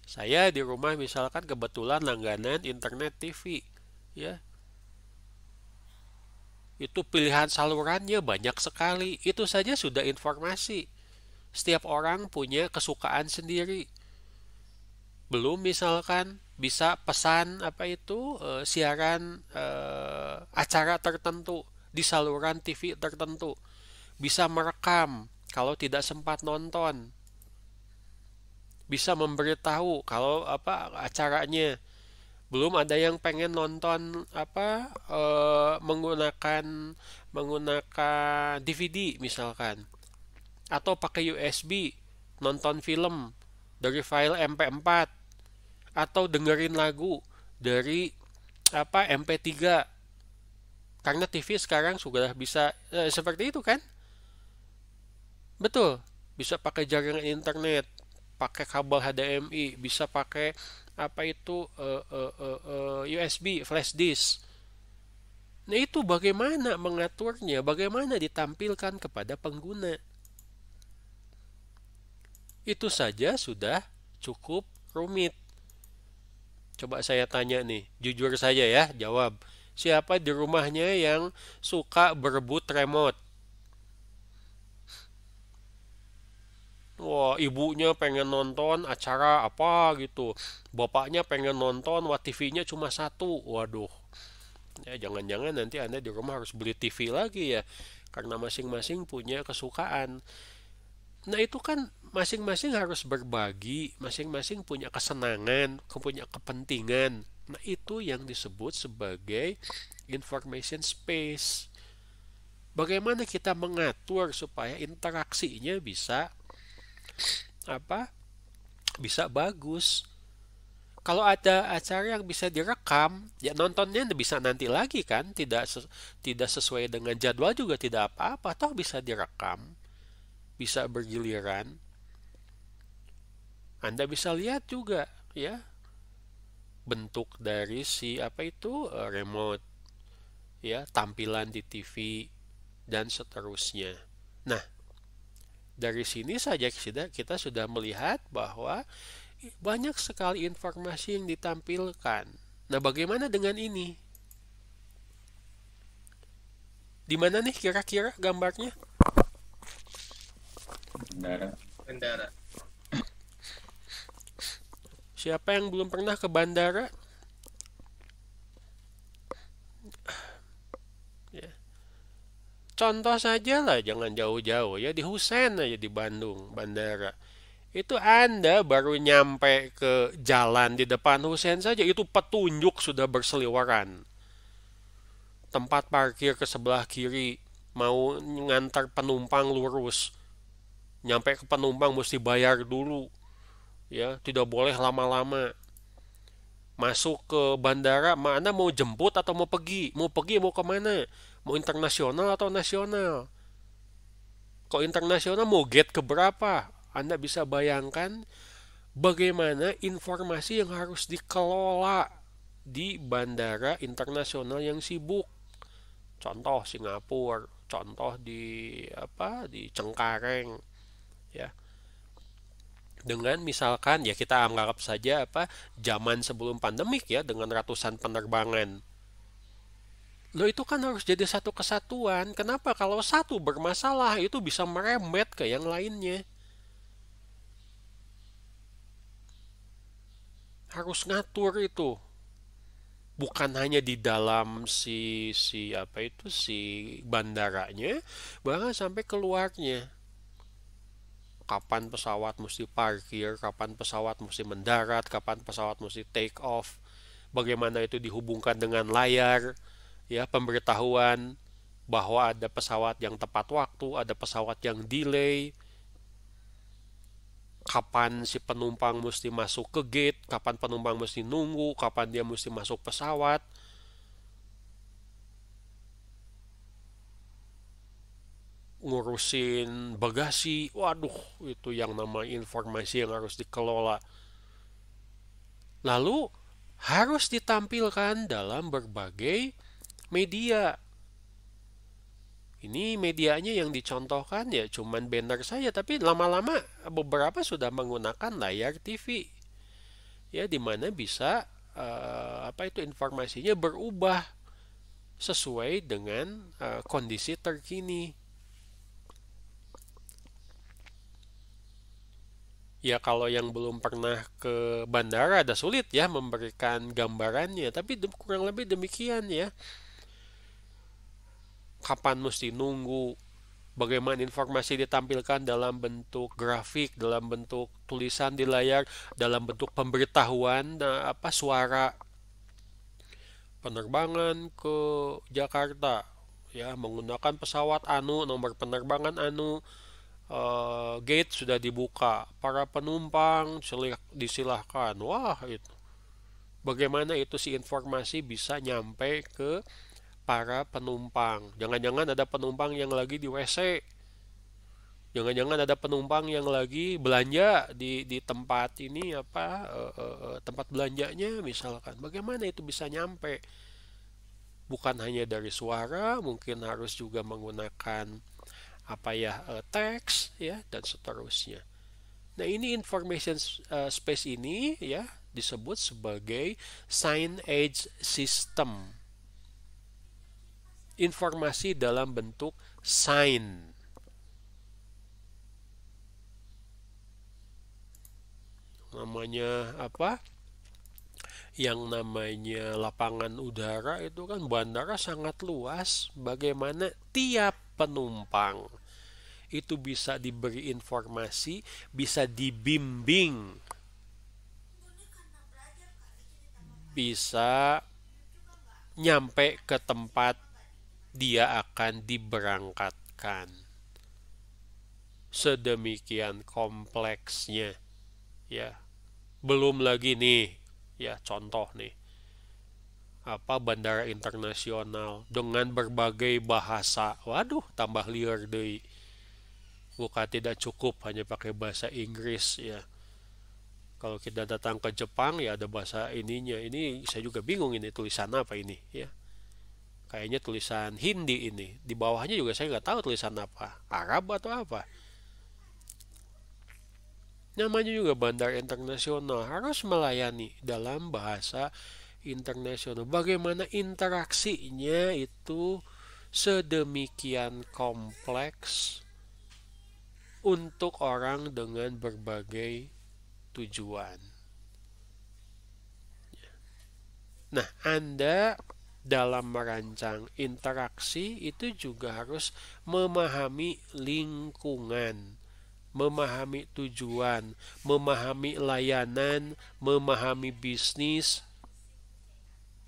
A: Saya di rumah misalkan kebetulan langganan internet TV, ya. Itu pilihan salurannya banyak sekali. Itu saja sudah informasi. Setiap orang punya kesukaan sendiri. Belum misalkan bisa pesan siaran acara tertentu di saluran TV tertentu. Bisa merekam kalau tidak sempat nonton. Bisa memberitahu kalau acaranya. Belum ada yang pengen nonton menggunakan DVD misalkan, atau pakai USB nonton film dari file MP4, atau dengerin lagu dari MP3, karena TV sekarang sudah bisa seperti itu kan. Betul, bisa pakai jaringan internet, pakai kabel HDMI, bisa pakai USB flash disk. Nah itu bagaimana mengaturnya, bagaimana ditampilkan kepada pengguna. Itu saja sudah cukup rumit. Coba saya tanya nih, jujur saja ya, jawab. Siapa di rumahnya yang suka berebut remote? Wah, ibunya pengen nonton acara apa gitu. Bapaknya pengen nonton, wah TV-nya cuma satu. Waduh, ya jangan-jangan nanti Anda di rumah harus beli TV lagi ya. Karena masing-masing punya kesukaan. Nah itu kan masing-masing harus berbagi, masing-masing punya kesenangan, punya kepentingan. Nah itu yang disebut sebagai information space. Bagaimana kita mengatur supaya interaksinya bisa bisa bagus. Kalau ada acara yang bisa direkam, ya nontonnya bisa nanti lagi kan, tidak sesuai dengan jadwal juga tidak apa-apa, toh bisa direkam, bisa bergiliran. Anda bisa lihat juga ya bentuk dari si remote, ya tampilan di TV dan seterusnya. Nah, dari sini saja kita sudah melihat bahwa banyak sekali informasi yang ditampilkan. Nah, bagaimana dengan ini? Di mana nih kira-kira gambarnya?
C: Bandara.
A: Siapa yang belum pernah ke bandara? Ya. Contoh saja lah, jangan jauh-jauh ya, di Husein aja di Bandung, bandara. Itu Anda baru nyampe ke jalan di depan Husein saja, itu petunjuk sudah berseliweran. Tempat parkir ke sebelah kiri, mau ngantar penumpang lurus. Nyampe ke penumpang mesti bayar dulu. Ya, tidak boleh lama-lama. Masuk ke bandara, mana mau jemput atau mau pergi? Mau pergi mau kemana? Mau internasional atau nasional? Kalau internasional mau gate ke berapa? Anda bisa bayangkan bagaimana informasi yang harus dikelola di bandara internasional yang sibuk. Contoh Singapura, contoh di Cengkareng, ya. Dengan misalkan ya kita anggap saja zaman sebelum pandemik ya dengan ratusan penerbangan. Loh itu kan harus jadi satu kesatuan. Kenapa kalau satu bermasalah itu bisa merembet ke yang lainnya? Harus ngatur itu, bukan hanya di dalam si bandaranya, bahkan sampai keluarnya. Kapan pesawat mesti parkir, kapan pesawat mesti mendarat, kapan pesawat mesti take off, bagaimana itu dihubungkan dengan layar, ya pemberitahuan bahwa ada pesawat yang tepat waktu, ada pesawat yang delay, kapan si penumpang mesti masuk ke gate, kapan penumpang mesti nunggu, kapan dia mesti masuk pesawat. ngurusin bagasi, waduh, itu yang nama informasi yang harus dikelola. Lalu harus ditampilkan dalam berbagai media. Ini medianya yang dicontohkan ya cuman banner saja, tapi lama-lama beberapa sudah menggunakan layar TV. Ya, di mana bisa informasinya berubah sesuai dengan kondisi terkini. Ya, kalau yang belum pernah ke bandara ada sulit ya memberikan gambarannya, tapi kurang lebih demikian ya. Kapan mesti nunggu, bagaimana informasi ditampilkan dalam bentuk grafik, dalam bentuk tulisan di layar, dalam bentuk pemberitahuan, suara. Penerbangan ke Jakarta ya menggunakan pesawat anu, nomor penerbangan anu, gate sudah dibuka, para penumpang disilahkan. Wah, itu bagaimana itu si informasi bisa nyampe ke para penumpang. Jangan-jangan ada penumpang yang lagi di WC. Jangan-jangan ada penumpang yang lagi belanja di tempat ini tempat belanjanya misalkan. Bagaimana itu bisa nyampe? Bukan hanya dari suara, mungkin harus juga menggunakan teks ya dan seterusnya. Nah, ini information space ini ya disebut sebagai signage system. Informasi dalam bentuk sign. Namanya apa? Yang namanya lapangan udara itu kan bandara sangat luas. Bagaimana tiap penumpang itu bisa diberi informasi, bisa dibimbing, bisa nyampe ke tempat dia akan diberangkatkan. Sedemikian kompleksnya ya. Belum lagi nih ya, contoh nih bandara internasional dengan berbagai bahasa. Waduh, tambah liar deh. Bukan tidak cukup hanya pakai bahasa Inggris ya. Kalau kita datang ke Jepang ya ada bahasa ininya. Ini saya juga bingung ini tulisan apa ini ya. Kayaknya tulisan Hindi ini. Di bawahnya juga saya nggak tahu tulisan apa. Arab atau apa. Namanya juga bandara internasional, harus melayani dalam bahasa internasional. Bagaimana interaksinya itu sedemikian kompleks untuk orang dengan berbagai tujuan. Nah, Anda dalam merancang interaksi itu juga harus memahami lingkungan, memahami tujuan, memahami layanan, memahami bisnis,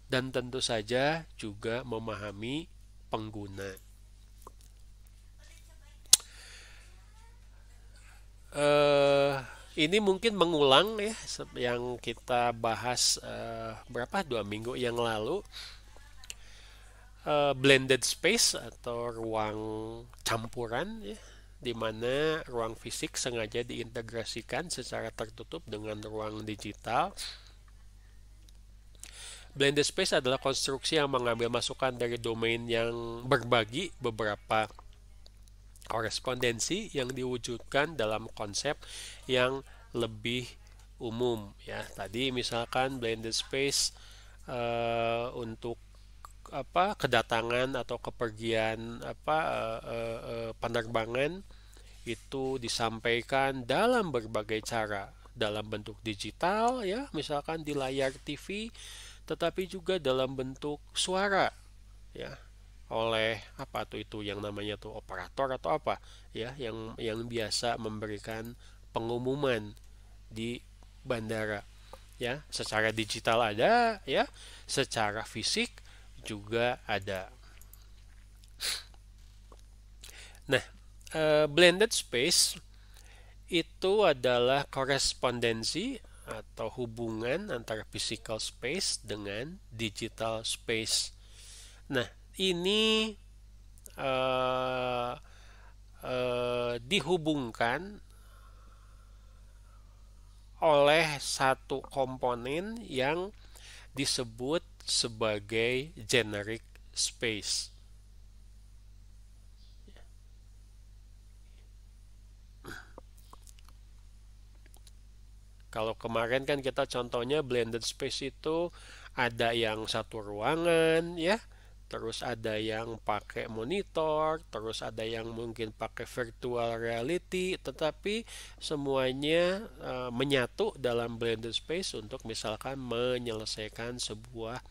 A: dan tentu saja juga memahami pengguna. Ini mungkin mengulang ya yang kita bahas 2 minggu yang lalu. Blended space atau ruang campuran ya, di mana ruang fisik sengaja diintegrasikan secara tertutup dengan ruang digital. Blended space adalah konstruksi yang mengambil masukan dari domain yang berbagi beberapa korespondensi yang diwujudkan dalam konsep yang lebih umum ya. Tadi misalkan blended space untuk kedatangan atau kepergian penerbangan itu disampaikan dalam berbagai cara, dalam bentuk digital ya, misalkan di layar TV, tetapi juga dalam bentuk suara ya, oleh itu yang namanya tuh operator atau apa ya, yang biasa memberikan pengumuman di bandara ya. Secara digital ada ya, secara fisik juga ada. Nah, blended space itu adalah korespondensi atau hubungan antara physical space dengan digital space. Nah, ini dihubungkan oleh satu komponen yang disebut sebagai generic space. Kalau kemarin kan kita contohnya blended space itu ada yang satu ruangan ya, terus ada yang pakai monitor, terus ada yang mungkin pakai virtual reality, tetapi semuanya menyatu dalam blended space untuk misalkan menyelesaikan sebuah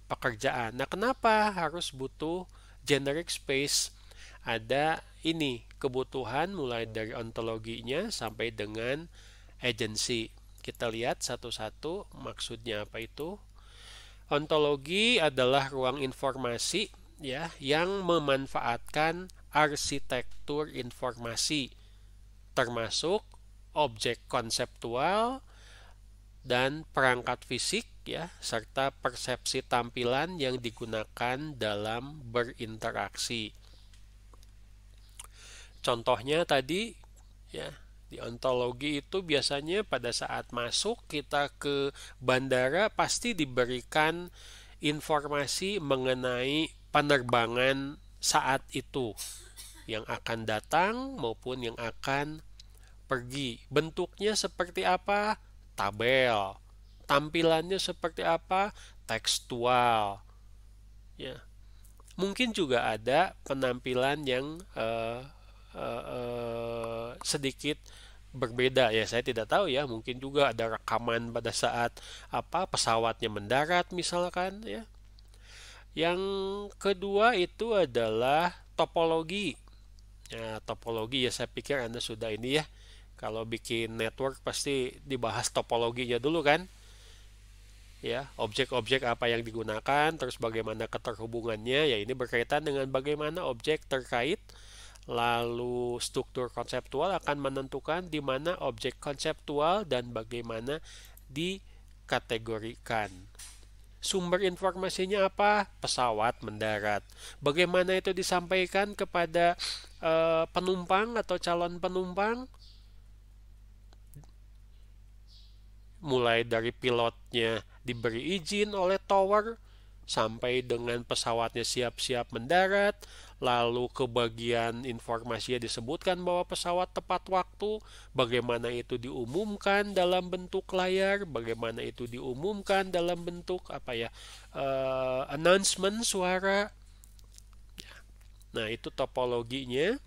A: pekerjaan. Nah, kenapa harus butuh generic space? Ada ini kebutuhan mulai dari ontologinya sampai dengan agency. Kita lihat satu-satu maksudnya apa itu. Ontologi adalah ruang informasi ya yang memanfaatkan arsitektur informasi termasuk objek konseptual dan perangkat fisik ya serta persepsi tampilan yang digunakan dalam berinteraksi. Contohnya tadi ya, di ontologi itu biasanya pada saat masuk kita ke bandara pasti diberikan informasi mengenai penerbangan saat itu yang akan datang maupun yang akan pergi. Bentuknya seperti apa? Tabel. Tampilannya seperti apa? Tekstual. Ya. Mungkin juga ada penampilan yang sedikit berbeda ya, saya tidak tahu ya, mungkin juga ada rekaman pada saat pesawatnya mendarat misalkan ya. Yang kedua itu adalah topologi. Ya, topologi ya saya pikir Anda sudah ini ya. Kalau bikin network pasti dibahas topologinya dulu kan. Ya, objek-objek apa yang digunakan, terus bagaimana keterhubungannya, ya ini berkaitan dengan bagaimana objek terkait. Lalu struktur konseptual akan menentukan di mana objek konseptual dan bagaimana dikategorikan. Sumber informasinya apa? Pesawat mendarat. Bagaimana itu disampaikan kepada penumpang atau calon penumpang? Mulai dari pilotnya diberi izin oleh tower sampai dengan pesawatnya siap-siap mendarat, lalu ke bagian informasinya disebutkan bahwa pesawat tepat waktu, bagaimana itu diumumkan dalam bentuk layar, bagaimana itu diumumkan dalam bentuk announcement suara. Nah, itu topologinya.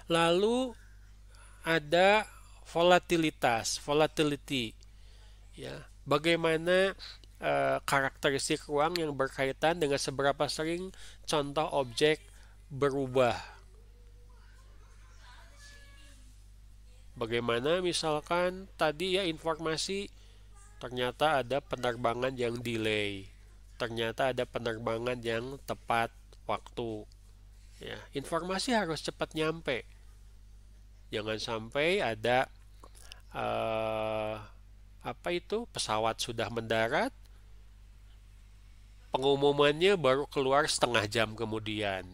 A: Lalu ada volatility. Ya, bagaimana karakteristik ruang yang berkaitan dengan seberapa sering contoh objek berubah. Bagaimana misalkan tadi ya informasi ternyata ada penerbangan yang delay, ternyata ada penerbangan yang tepat waktu. Ya, informasi harus cepat nyampe. Jangan sampai ada pesawat sudah mendarat, pengumumannya baru keluar setengah jam kemudian.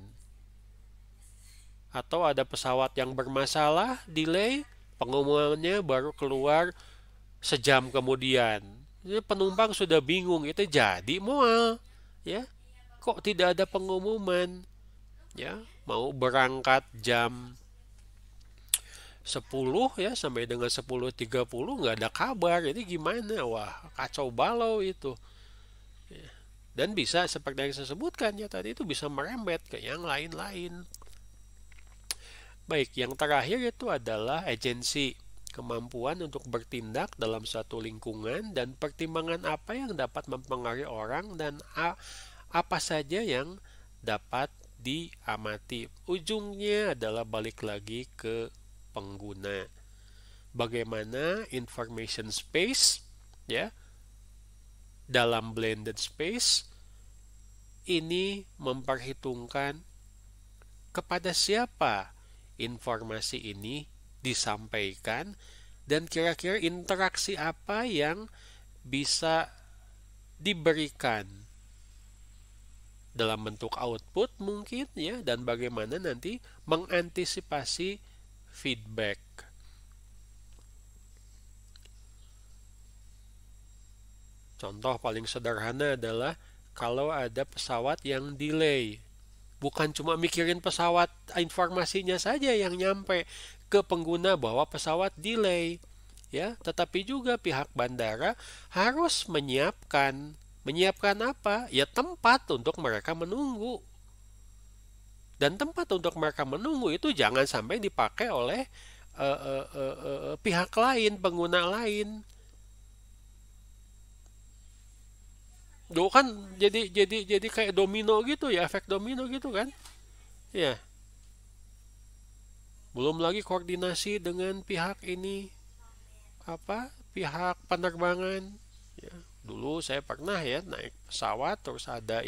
A: Atau ada pesawat yang bermasalah, delay, pengumumannya baru keluar sejam kemudian. Penumpang sudah bingung, itu jadi mual, ya. Kok tidak ada pengumuman? Ya, mau berangkat jam 10 ya sampai dengan 10.30 nggak ada kabar. Jadi gimana? Wah, kacau balau itu. Dan bisa seperti yang saya sebutkan ya tadi, itu bisa merembet ke yang lain-lain. Baik, yang terakhir itu adalah agensi, kemampuan untuk bertindak dalam suatu lingkungan dan pertimbangan apa yang dapat mempengaruhi orang dan apa saja yang dapat diamati. Ujungnya adalah balik lagi ke pengguna. Bagaimana information space ya dalam blended space ini memperhitungkan kepada siapa informasi ini disampaikan dan kira-kira interaksi apa yang bisa diberikan dalam bentuk output mungkin ya, dan bagaimana nanti mengantisipasi feedback. Contoh paling sederhana adalah kalau ada pesawat yang delay, bukan cuma mikirin pesawat, informasinya saja yang nyampe ke pengguna bahwa pesawat delay, ya, tetapi juga pihak bandara harus menyiapkan apa? Ya, tempat untuk mereka menunggu. Dan tempat untuk mereka menunggu itu jangan sampai dipakai oleh pihak lain, pengguna lain. Duh, kan jadi kayak domino gitu ya, efek domino gitu kan? Ya. Belum lagi koordinasi dengan pihak ini, pihak penerbangan. Ya, dulu saya pernah ya naik pesawat terus ada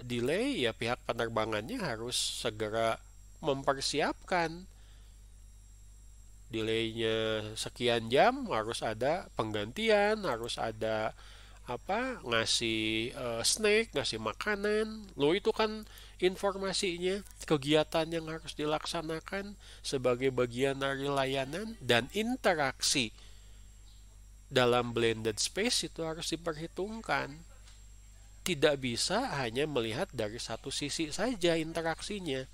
A: delay, ya pihak penerbangannya harus segera mempersiapkan. Delaynya sekian jam, harus ada penggantian, harus ada ngasih snack, ngasih makanan. Lo itu kan informasinya, kegiatan yang harus dilaksanakan sebagai bagian dari layanan, dan interaksi dalam blended space itu harus diperhitungkan. Tidak bisa hanya melihat dari satu sisi saja interaksinya,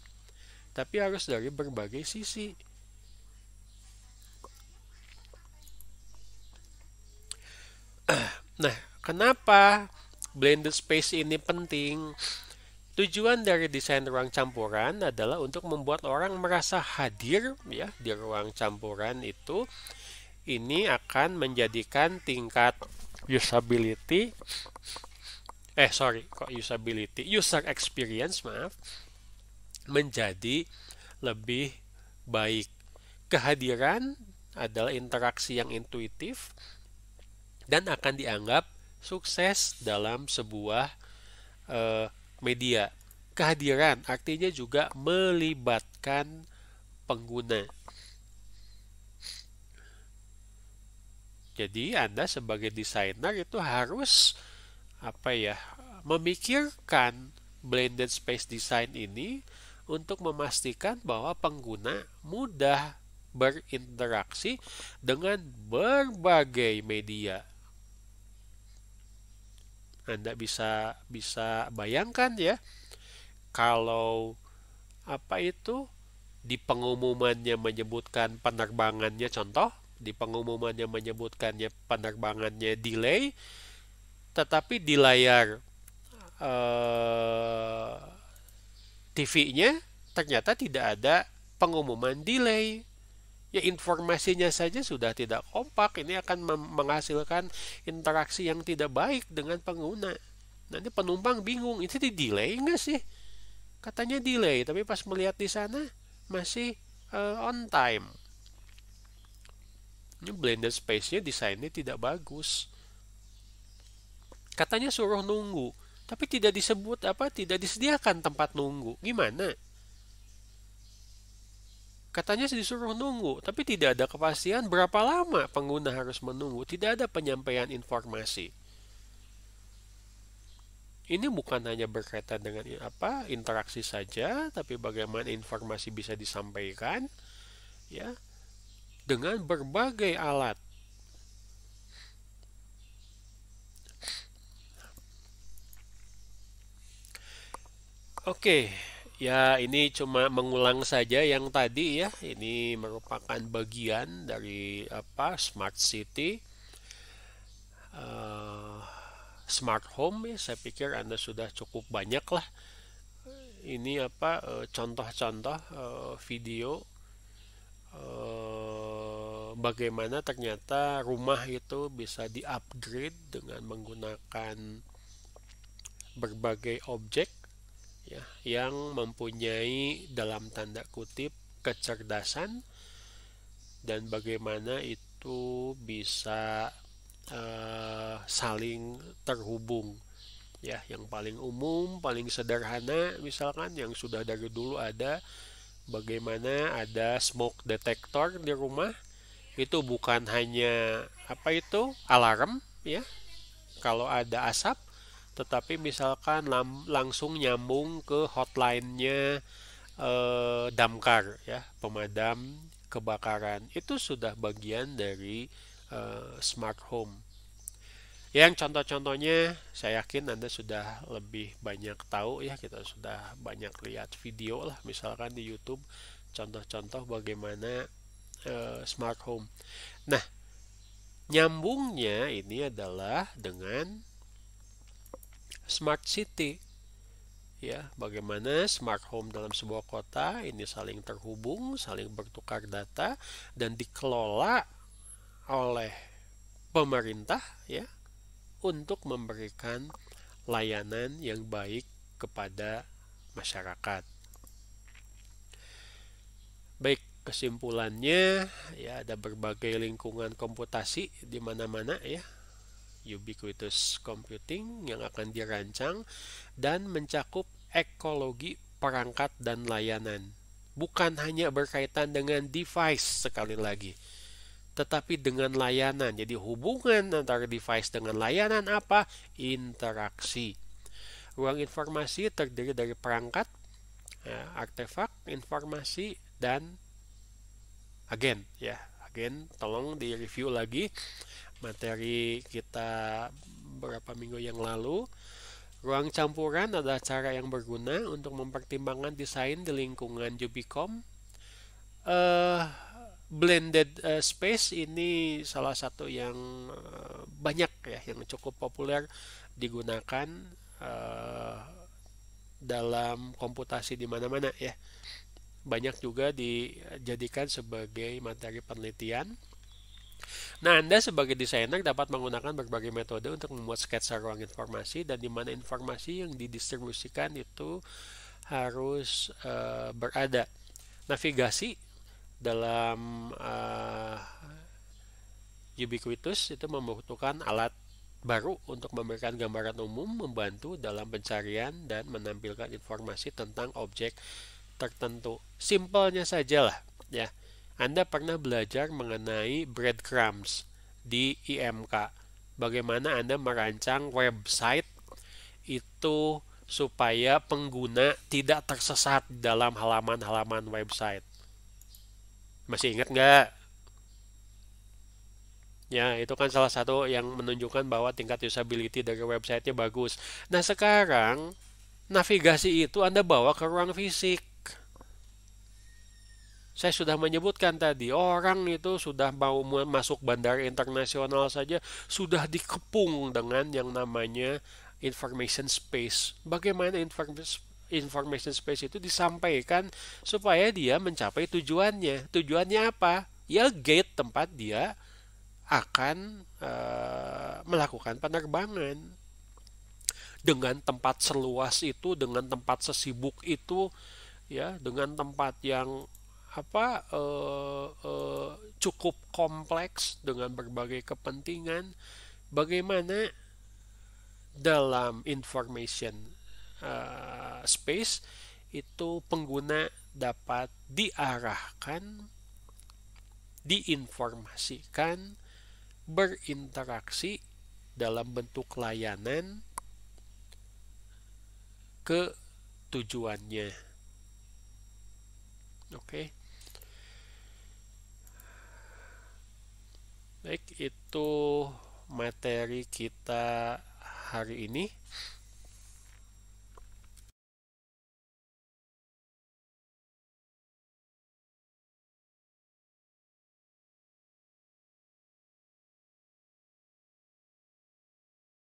A: tapi harus dari berbagai sisi. Nah, kenapa blended space ini penting? Tujuan dari desain ruang campuran adalah untuk membuat orang merasa hadir ya di ruang campuran itu. Ini akan menjadikan tingkat user experience menjadi lebih baik. Kehadiran adalah interaksi yang intuitif dan akan dianggap sukses dalam sebuah media. Kehadiran artinya juga melibatkan pengguna. Jadi Anda sebagai desainer itu harus memikirkan blended space design ini untuk memastikan bahwa pengguna mudah berinteraksi dengan berbagai media. Anda bisa bayangkan ya, kalau di pengumumannya menyebutkan penerbangannya, contoh di pengumumannya menyebutkannya penerbangannya delay, tetapi di layar TV-nya ternyata tidak ada pengumuman delay. Ya, informasinya saja sudah tidak kompak. Ini akan menghasilkan interaksi yang tidak baik dengan pengguna. Nanti penumpang bingung, itu di delay nggak sih? Katanya delay, tapi pas melihat di sana masih on time. Ini blended space-nya desainnya tidak bagus. Katanya suruh nunggu, tapi tidak tidak disediakan tempat nunggu. Gimana? Katanya disuruh nunggu, tapi tidak ada kepastian berapa lama pengguna harus menunggu. Tidak ada penyampaian informasi. Ini bukan hanya berkaitan dengan interaksi saja, tapi bagaimana informasi bisa disampaikan ya dengan berbagai alat. Oke. Ya, ini cuma mengulang saja yang tadi ya. Ini merupakan bagian dari Smart City, Smart Home ya. Saya pikir Anda sudah cukup banyak lah. Ini contoh-contoh video bagaimana ternyata rumah itu bisa di-upgrade dengan menggunakan berbagai objek ya, yang mempunyai dalam tanda kutip kecerdasan, dan bagaimana itu bisa saling terhubung ya. Yang paling umum, paling sederhana misalkan yang sudah dari dulu ada, bagaimana ada smoke detector di rumah. Itu bukan hanya alarm ya kalau ada asap, tetapi misalkan langsung nyambung ke hotline-nya damkar ya, pemadam kebakaran, itu sudah bagian dari smart home. Yang contoh-contohnya saya yakin Anda sudah lebih banyak tahu ya, kita sudah banyak lihat video lah misalkan di YouTube contoh-contoh bagaimana smart home. Nah, nyambungnya ini adalah dengan smart city. Ya, bagaimana smart home dalam sebuah kota ini saling terhubung, saling bertukar data dan dikelola oleh pemerintah ya untuk memberikan layanan yang baik kepada masyarakat. Baik, kesimpulannya ya ada berbagai lingkungan komputasi di mana-mana ya. Ubiquitous computing yang akan dirancang dan mencakup ekologi perangkat dan layanan. Bukan hanya berkaitan dengan device sekali lagi, tetapi dengan layanan. Jadi hubungan antara device dengan layanan apa? Interaksi. Ruang informasi terdiri dari perangkat, artefak, informasi, dan agen. Ya, agen tolong direview lagi materi kita beberapa minggu yang lalu. Ruang campuran adalah cara yang berguna untuk mempertimbangkan desain di lingkungan Ubicom. Blended space ini salah satu yang banyak ya, yang cukup populer digunakan dalam komputasi di mana-mana ya. Banyak juga dijadikan sebagai materi penelitian. Nah, Anda sebagai desainer dapat menggunakan berbagai metode untuk membuat sketsa ruang informasi dan di mana informasi yang didistribusikan itu harus berada. Navigasi dalam Ubiquitous itu membutuhkan alat baru untuk memberikan gambaran umum, membantu dalam pencarian dan menampilkan informasi tentang objek tertentu. Simpelnya sajalah ya. Anda pernah belajar mengenai breadcrumbs di IMK. Bagaimana Anda merancang website itu supaya pengguna tidak tersesat dalam halaman-halaman website. Masih ingat nggak? Ya, itu kan salah satu yang menunjukkan bahwa tingkat usability dari websitenya bagus. Nah, sekarang navigasi itu Anda bawa ke ruang fisik. Saya sudah menyebutkan tadi, orang itu sudah mau masuk bandara internasional saja sudah dikepung dengan yang namanya information space. Bagaimana information space itu disampaikan supaya dia mencapai tujuannya. Tujuannya apa? Ya gate tempat dia akan melakukan penerbangan. Dengan tempat seluas itu, dengan tempat sesibuk itu, ya, dengan tempat yang cukup kompleks dengan berbagai kepentingan, bagaimana dalam information space itu pengguna dapat diarahkan, diinformasikan, berinteraksi dalam bentuk layanan ke tujuannya. Oke. Baik, itu materi kita hari ini.